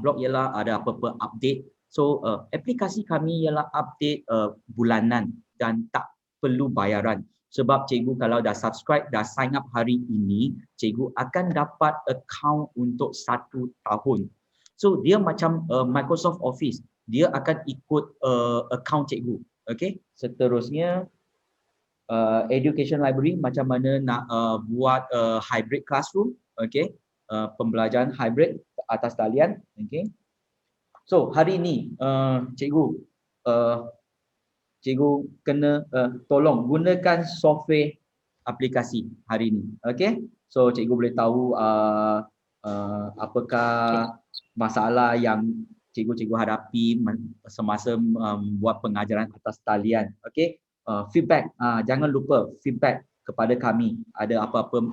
Blog ialah ada apa-apa update. So aplikasi kami ialah update bulanan dan tak perlu bayaran. Sebab cikgu kalau dah subscribe, dah sign up hari ini, cikgu akan dapat account untuk 1 tahun. So dia macam Microsoft Office, dia akan ikut account cikgu. Okay, seterusnya education library, macam mana nak buat hybrid classroom. Okay, pembelajaran hybrid atas talian. Okay, so hari ini cikgu kena tolong gunakan software aplikasi hari ini. Okay, so cikgu boleh tahu apakah masalah yang cikgu hadapi semasa buat pengajaran atas talian. Okay, feedback, jangan lupa feedback kepada kami. Ada apa-apa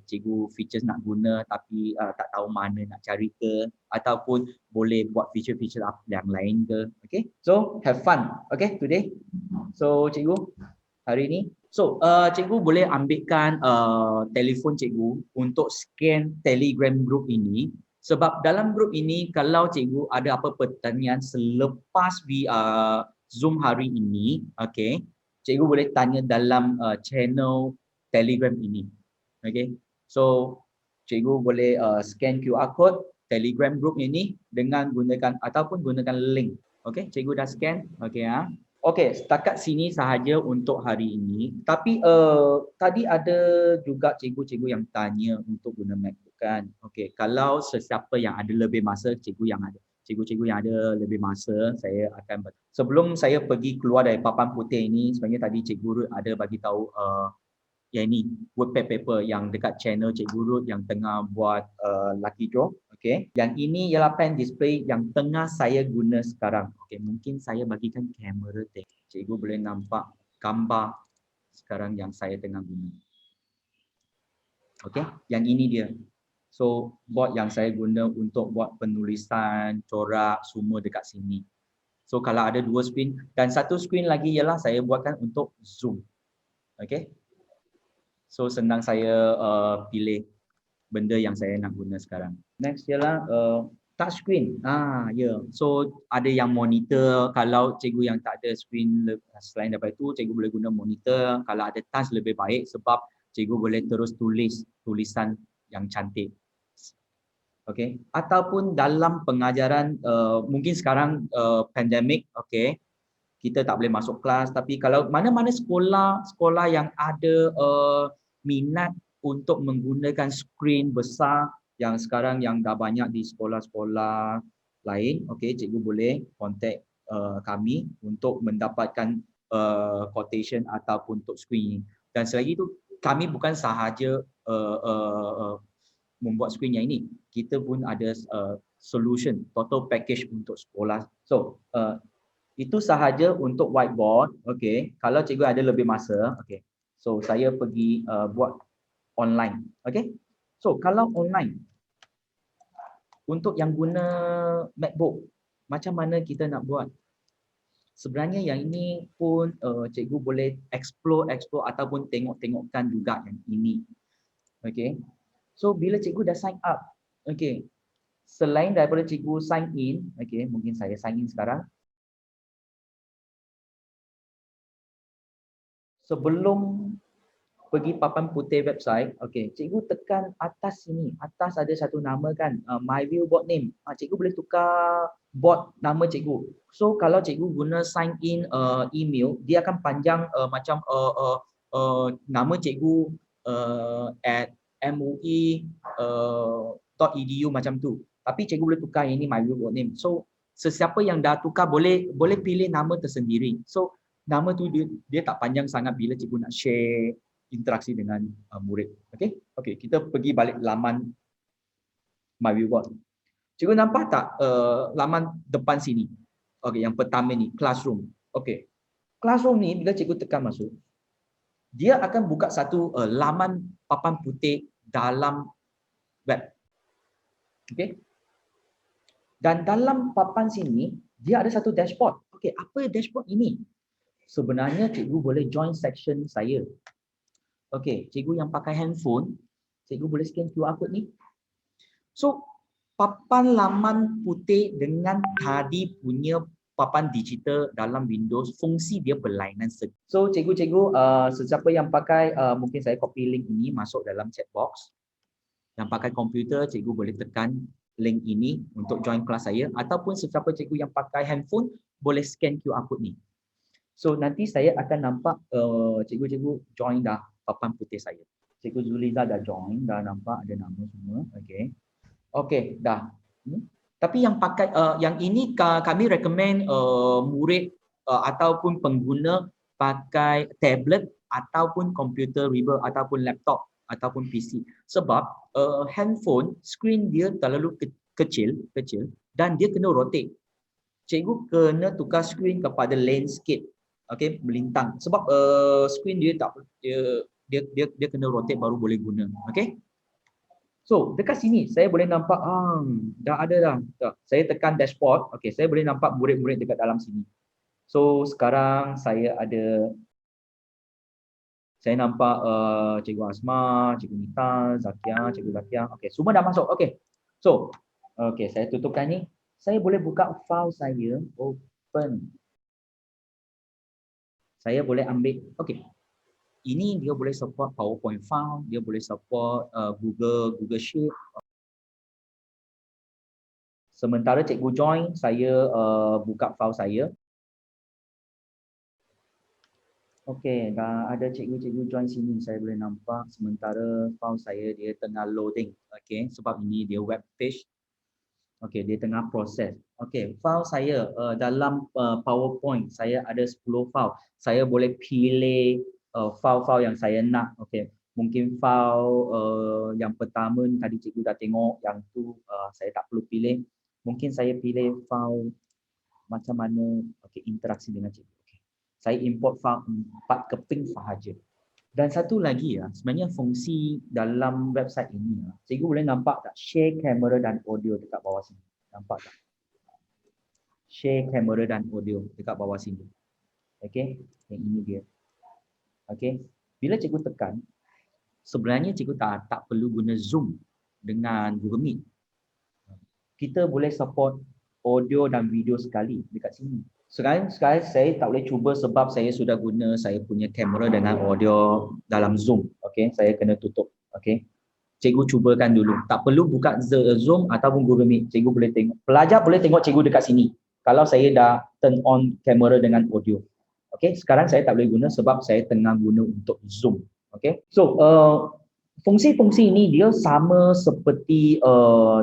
cikgu features nak guna tapi tak tahu mana nak cari ke, ataupun boleh buat feature-feature yang lain ke. Okay, so have fun. Okay, today. So cikgu hari ini, so cikgu boleh ambilkan telefon cikgu untuk scan Telegram group ini. Sebab dalam grup ini kalau cikgu ada apa pertanyaan selepas Zoom hari ini, okay, cikgu boleh tanya dalam channel Telegram ini. Okay, so cikgu boleh scan QR code Telegram group ini dengan gunakan ataupun gunakan link. Okay, cikgu dah scan. Okay, Okey, setakat sini sahaja untuk hari ini. Tapi tadi ada juga cikgu-cikgu yang tanya untuk guna MacBook kan. Okey, kalau sesiapa yang ada lebih masa, cikgu-cikgu yang ada lebih masa, saya akan sebelum saya pergi keluar dari papan putih ini, sebenarnya tadi Cikgu Ruth ada bagi tahu yang ini wordpad paper yang dekat channel Cikgu Ruth yang tengah buat lucky draw. Okey. Yang ini ialah pen display yang tengah saya guna sekarang. Okey, mungkin saya bagikan kamera Cikgu boleh nampak gambar sekarang yang saya tengah guna. Okey, yang ini dia. So, board yang saya guna untuk buat penulisan, corak semua dekat sini. So, kalau ada dua skrin dan satu skrin lagi ialah saya buatkan untuk Zoom. Okey. So senang saya pilih benda yang saya nak guna sekarang. Next ialah touch screen. So ada yang monitor. Kalau cikgu yang tak ada screen selain daripada itu, cikgu boleh guna monitor. Kalau ada touch lebih baik sebab cikgu boleh terus tulis tulisan yang cantik. Okey. Ataupun dalam pengajaran mungkin sekarang pandemik, okey. Kita tak boleh masuk kelas, tapi kalau mana-mana sekolah yang ada minat untuk menggunakan skrin besar yang sekarang yang dah banyak di sekolah-sekolah lain, okey, cikgu boleh contact kami untuk mendapatkan quotation ataupun untuk skrin. Dan selagi itu kami bukan sahaja membuat skrin yang ini, kita pun ada solution total package untuk sekolah. So itu sahaja untuk whiteboard. Okey, kalau cikgu ada lebih masa, okey. So saya pergi buat online. Okey. So kalau online untuk yang guna MacBook, macam mana kita nak buat? Sebenarnya yang ini pun cikgu boleh explore ataupun tengokkan juga yang ini. Okey. So bila cikgu dah sign up, okey. Selain daripada cikgu sign in, okey, mungkin saya sign in sekarang. Sebelum pergi papan putih website, okey, cikgu tekan atas sini. Atas ada satu nama kan, my view board name. Cikgu boleh tukar board nama cikgu. So kalau cikgu guna sign in email, dia akan panjang macam nama cikgu at moi.edu macam tu. Tapi cikgu boleh tukar ini my view board name. So sesiapa yang dah tukar boleh pilih nama tersendiri. So nama tu dia tak panjang sangat bila cikgu nak share interaksi dengan murid. Okey? Okey, kita pergi balik laman My View Board. Cikgu nampak tak laman depan sini? Okey, yang pertama ni, Classroom. Okey. Classroom ni bila cikgu tekan masuk, dia akan buka satu laman papan putih dalam web. Okey? Dan dalam papan sini, dia ada satu dashboard. Okey, apa dashboard ini? Sebenarnya cikgu boleh join section saya. Okey, cikgu yang pakai handphone, cikgu boleh scan QR code ni. So, papan laman putih dengan tadi punya papan digital dalam Windows, fungsi dia berlainan. So, cikgu-cikgu, sesiapa yang pakai, mungkin saya copy link ini masuk dalam chat box. Yang pakai komputer, cikgu boleh tekan link ini untuk join kelas saya. Ataupun sesiapa cikgu yang pakai handphone, boleh scan QR code ni. So nanti saya akan nampak cikgu-cikgu join dah papan putih saya. Cikgu Zuliza dah join, dah nampak ada nama semua. Okey. Okey, dah. Tapi yang pakai yang ini kami recommend murid ataupun pengguna pakai tablet ataupun computer reader ataupun laptop ataupun PC. Sebab handphone screen dia terlalu kecil dan dia kena rotate. Cikgu kena tukar screen kepada landscape. Okey, melintang. Sebab screen dia tak dia kena rotate baru boleh guna. Okey. So, dekat sini saya boleh nampak dah ada dah. Saya tekan dashboard. Okey, saya boleh nampak murid-murid dekat dalam sini. So, sekarang saya nampak Cikgu Asma, Cikgu Nita, Zakia, Cikgu Zakia. Okey, semua dah masuk. Okey. So, okey, saya tutupkan ni. Saya boleh buka file saya, open. Saya boleh ambil, okey. Ini dia boleh support PowerPoint file, dia boleh support Google Sheet. Sementara cikgu join, saya buka file saya. Okey, dah ada cikgu-cikgu join sini, saya boleh nampak sementara file saya dia tengah loading. Okey, sebab ini dia web page. Okey, dia tengah proses. Okey, file saya dalam PowerPoint saya ada 10 file. Saya boleh pilih file-file yang saya nak. Okey, mungkin file yang pertama ni tadi cikgu dah tengok, yang tu saya tak perlu pilih. Mungkin saya pilih file macam mana interaksi dengan cikgu. Okay. Saya import file 4 keping sahaja. Dan satu lagi sebenarnya fungsi dalam website ini cikgu boleh nampak tak share kamera dan audio dekat bawah sini. Nampak tak? Share kamera dan audio dekat bawah sini. Okey, yang ini dia. Okey. Bila cikgu tekan, sebenarnya cikgu tak perlu guna Zoom dengan Google Meet. Kita boleh support audio dan video sekali dekat sini. Sekarang saya tak boleh cuba sebab saya sudah guna saya punya kamera dengan audio dalam Zoom. Okey, saya kena tutup. Okey. Cikgu cubakan dulu. Tak perlu buka Zoom ataupun Google Meet. Cikgu boleh tengok. Pelajar boleh tengok cikgu dekat sini. Kalau saya dah turn on kamera dengan audio. Okey, sekarang saya tak boleh guna sebab saya tengah guna untuk Zoom. Okey. So, fungsi-fungsi ini dia sama seperti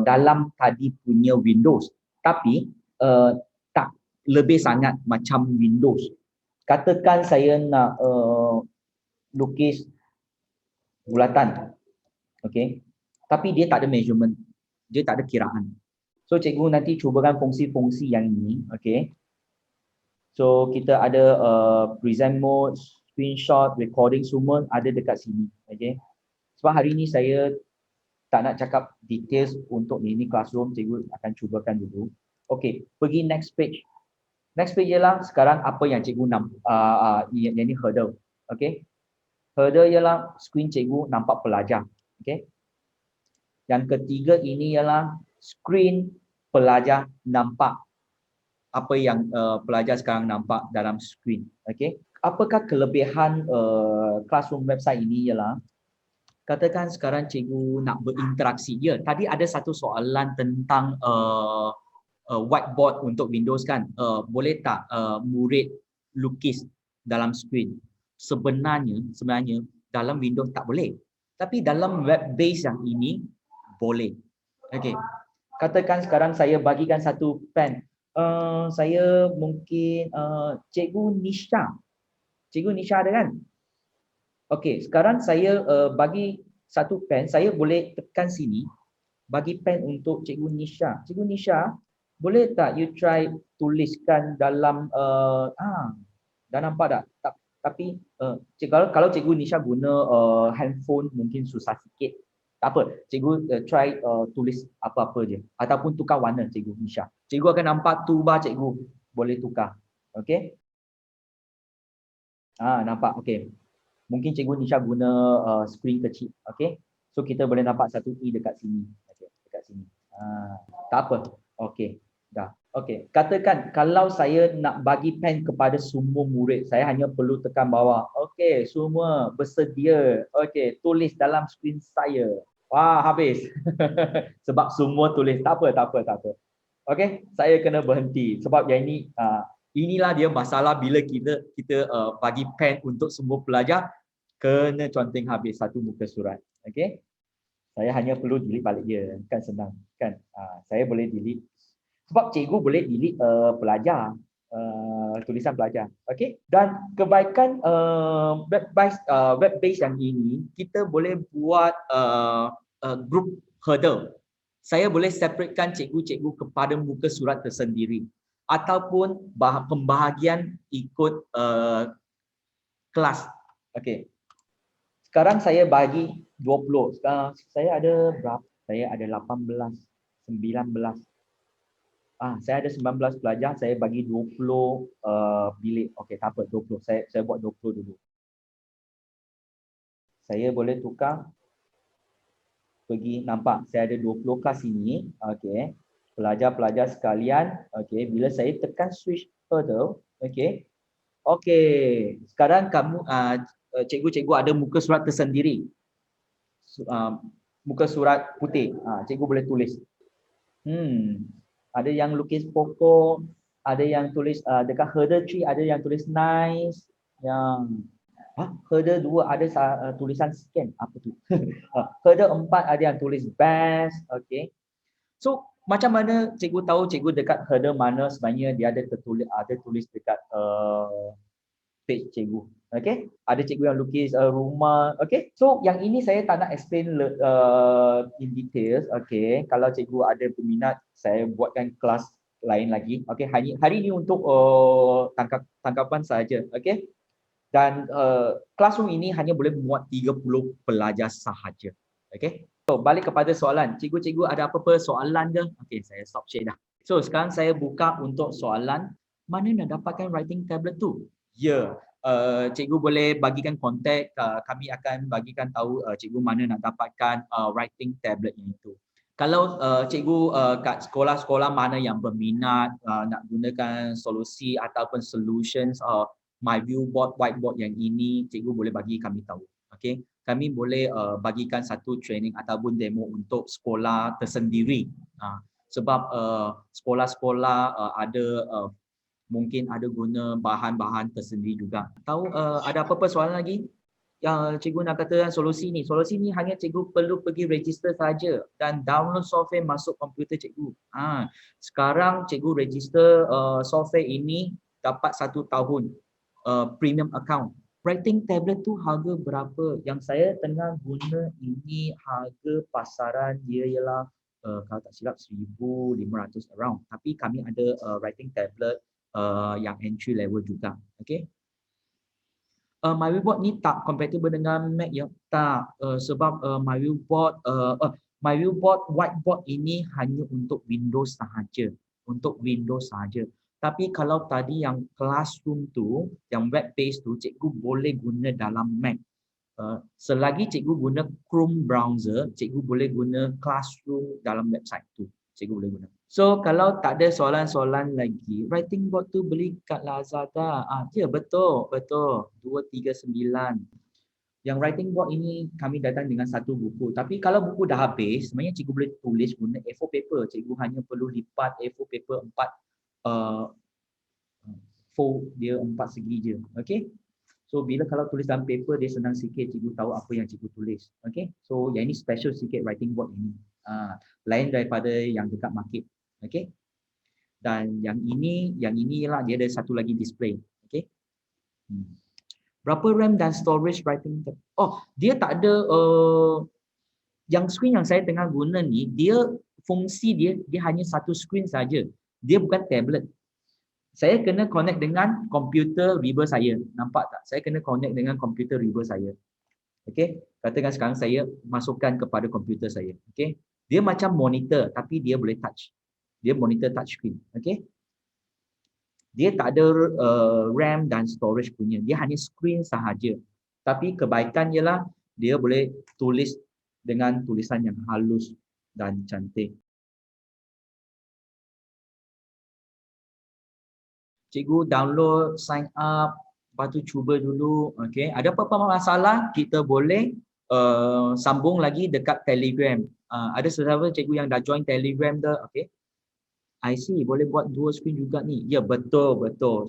dalam tadi punya Windows. Tapi tak lebih sangat macam Windows. Katakan saya nak lukis bulatan. Okey. Tapi dia tak ada measurement. Dia tak ada kiraan. So cikgu nanti cubakan fungsi-fungsi yang ini, okey. So kita ada present mode, screenshot, recording semua ada dekat sini, okey. Sebab hari ini saya tak nak cakap details untuk ini classroom, cikgu akan cubakan dulu. Okey, pergi next page. Next page ialah sekarang apa yang cikgu yang ni hurdle. Okey. Hurdle ialah screen cikgu nampak pelajar. Okey. Yang ketiga ini ialah screen pelajar nampak apa yang pelajar sekarang nampak dalam screen. Okey. Apakah kelebihan classroom website ini ialah katakan sekarang cikgu nak berinteraksi. Ya, tadi ada satu soalan tentang whiteboard untuk Windows kan. Boleh tak murid lukis dalam screen? Sebenarnya dalam Windows tak boleh. Tapi dalam web base yang ini boleh. Okey. Katakan sekarang saya bagikan satu pen. Saya mungkin Cikgu Nisha. Cikgu Nisha ada kan? Okey, sekarang saya bagi satu pen, saya boleh tekan sini bagi pen untuk Cikgu Nisha. Cikgu Nisha, boleh tak you try tuliskan dalam dah nampak tak? Tapi kalau Cikgu Nisha guna handphone mungkin susah sikit. Tak apa, cikgu try tulis apa-apa je ataupun tukar warna Cikgu Nisha. Cikgu akan nampak toolbar cikgu boleh tukar. Okey? Nampak. Okey. Mungkin Cikgu Nisha guna skrin kecil. Okey? So kita boleh nampak satu E dekat sini. Okey, dekat sini. Tak apa. Okey. Dah. Okey, katakan kalau saya nak bagi pen kepada semua murid, saya hanya perlu tekan bawah. Okey, semua bersedia. Okey, tulis dalam skrin saya. Wah, habis. Sebab semua tulis. Tak apa. Okey, saya kena berhenti sebab yang ini inilah dia masalah bila kita bagi pen untuk semua pelajar kena conteng habis satu muka surat. Okey. Saya hanya perlu delete balik je. Kan senang, kan? Saya boleh delete sebab cikgu boleh delete pelajar, tulisan pelajar. Okey. Dan kebaikan web base yang ini, kita boleh buat group hurdle. Saya boleh separatekan cikgu-cikgu kepada muka surat tersendiri ataupun pembahagian ikut kelas. Okey. Sekarang saya bagi 20. Sekarang saya ada berapa? Saya ada 18, 19. Saya ada 19 pelajar, saya bagi 20 bilik. Okey, tak apa, 20. Saya buat 20 dulu. Saya boleh tukar. Pergi, nampak saya ada 20 kelas ini. Okey. Pelajar-pelajar sekalian, okey, bila saya tekan switch hurdle, okey. Okey, sekarang kamu cikgu-cikgu ada muka surat tersendiri. Muka surat putih. Cikgu boleh tulis. Ada yang lukis pokok, ada yang tulis dekat hurdle tree, ada yang tulis nice. Yang hurdle 2 ada tulisan scan, apa tu? Hurdle 4 ada yang tulis best, okey. So macam mana cikgu tahu cikgu dekat hurdle mana sebenarnya dia ada tulis dekat page cikgu. Okey, ada cikgu yang lukis rumah. Okey, so yang ini saya tak nak explain in details. Okey, kalau cikgu ada berminat saya buatkan kelas lain lagi. Okey, hari ini untuk tangkapan saja. Okey, dan classroom ini hanya boleh muat 30 pelajar sahaja. Okey, so balik kepada soalan. Cikgu ada apa-apa soalan ke? Okey, saya stop share dah. So sekarang saya buka untuk soalan. Mana nak dapatkan writing tablet tu? Ya, cikgu boleh bagikan kontak, kami akan bagikan tahu cikgu mana nak dapatkan writing tablet itu. Kalau cikgu kat sekolah-sekolah mana yang berminat nak gunakan solusi ataupun solutions My Viewboard, whiteboard yang ini, cikgu boleh bagi kami tahu. Okey, kami boleh bagikan satu training ataupun demo untuk sekolah tersendiri. Sebab sekolah-sekolah ada mungkin ada guna bahan-bahan tersendiri juga. Tahu ada apa-apa soalan lagi? Yang cikgu nak katakan solusi ni hanya cikgu perlu pergi register saja dan download software masuk komputer cikgu. Sekarang cikgu register software ini dapat 1 tahun premium account. Writing tablet tu harga berapa? Yang saya tengah guna ini harga pasaran dia ialah kalau tak silap 1,500 around. Tapi kami ada writing tablet yang entry level juga. Okay. My Viewboard ni tak compatible dengan Mac ya? Tak. Sebab My Viewboard whiteboard ini hanya untuk Windows sahaja. Untuk Windows sahaja. Tapi kalau tadi yang classroom tu, yang web based tu, cikgu boleh guna dalam Mac. Selagi cikgu guna Chrome browser, cikgu boleh guna classroom dalam website tu. Cikgu boleh guna. So kalau tak ada soalan-soalan lagi, writing board tu beli kat Lazada. Ya betul. 239. Yang writing board ini kami datang dengan satu buku. Tapi kalau buku dah habis, sebenarnya cikgu boleh tulis guna A4 paper. Cikgu hanya perlu lipat A4 paper 4 dia 4 segi je. Okey. So bila kalau tulis dalam paper dia senang sikit cikgu tahu apa yang cikgu tulis. Okey. So yang ini special sikit writing board ini. Lain daripada yang dekat market. Okey. Dan yang ini ialah dia ada satu lagi display. Okey. Berapa RAM dan storage writing tablet? Dia tak ada yang screen yang saya tengah guna ni, dia fungsi dia hanya satu screen saja. Dia bukan tablet. Saya kena connect dengan komputer riba saya. Nampak tak? Saya kena connect dengan komputer riba saya. Okey. Katakan sekarang saya masukkan kepada komputer saya. Okey. Dia macam monitor tapi dia boleh touch. Dia monitor touch screen. Okey. Dia tak ada RAM dan storage punya. Dia hanya screen sahaja. Tapi kebaikan ialah dia boleh tulis dengan tulisan yang halus dan cantik. Cikgu download, sign up, lepas tu cuba dulu. Okay. Ada apa-apa masalah, kita boleh sambung lagi dekat Telegram. Ada sesiapa cikgu yang dah join Telegram dah. Okay. I see, boleh buat dua screen juga ni. Ya, betul.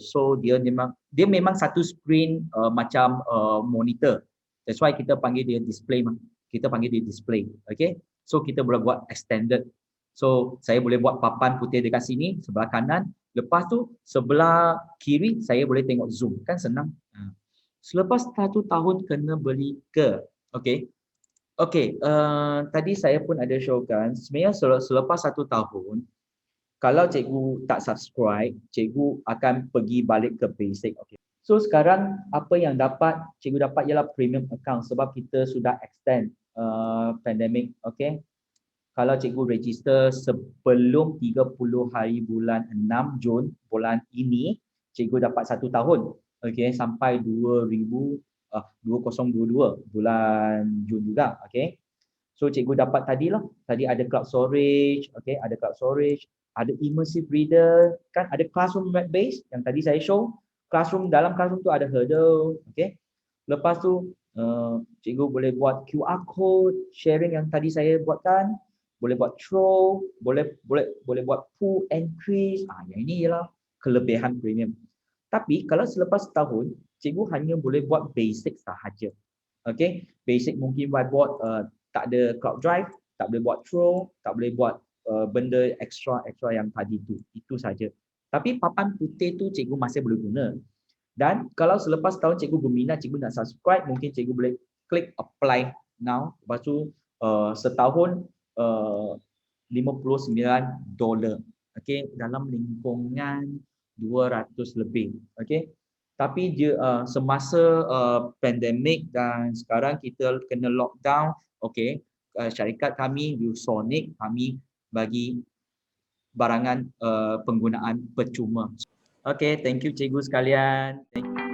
So dia memang satu screen macam monitor. That's why kita panggil dia display. Kita panggil dia display. Okay. So kita boleh buat extended. So saya boleh buat papan putih dekat sini, sebelah kanan. Lepas tu sebelah kiri saya boleh tengok zoom. Kan senang. Selepas 1 tahun kena beli ke? Okay. Tadi saya pun ada showkan. Sebenarnya selepas 1 tahun, kalau cikgu tak subscribe, cikgu akan pergi balik ke basic. Okay. So sekarang apa yang cikgu dapat ialah premium account sebab kita sudah extend pandemic. Okay. Kalau cikgu register sebelum 30 hari bulan 6 Jun bulan ini, cikgu dapat 1 tahun. Okey, sampai 2022 bulan Jun juga. Okey. So cikgu dapat tadi ada cloud storage, okey, ada cloud storage, ada immersive reader, kan ada classroom web based yang tadi saya show. Dalam classroom tu ada Hurdle, okey. Lepas tu cikgu boleh buat QR code, sharing yang tadi saya buatkan. Boleh buat throw, boleh buat pull and crease. Yang ini ialah kelebihan premium. Tapi kalau selepas setahun, cikgu hanya boleh buat basic sahaja. Okay, basic mungkin whiteboard tak ada cloud drive, tak boleh buat throw, tak boleh buat benda extra yang tadi tu. Itu saja. Tapi papan putih tu cikgu masih boleh guna. Dan kalau selepas tahun cikgu berminat, cikgu nak subscribe, mungkin cikgu boleh klik apply now. Lepas tu setahun $59. Okay, dalam lingkungan 200 lebih. Okay. Tapi dia semasa pandemik dan sekarang kita kena lockdown, okay, syarikat kami ViewSonic kami bagi barangan penggunaan percuma. Okay, thank you cikgu sekalian. Thank you.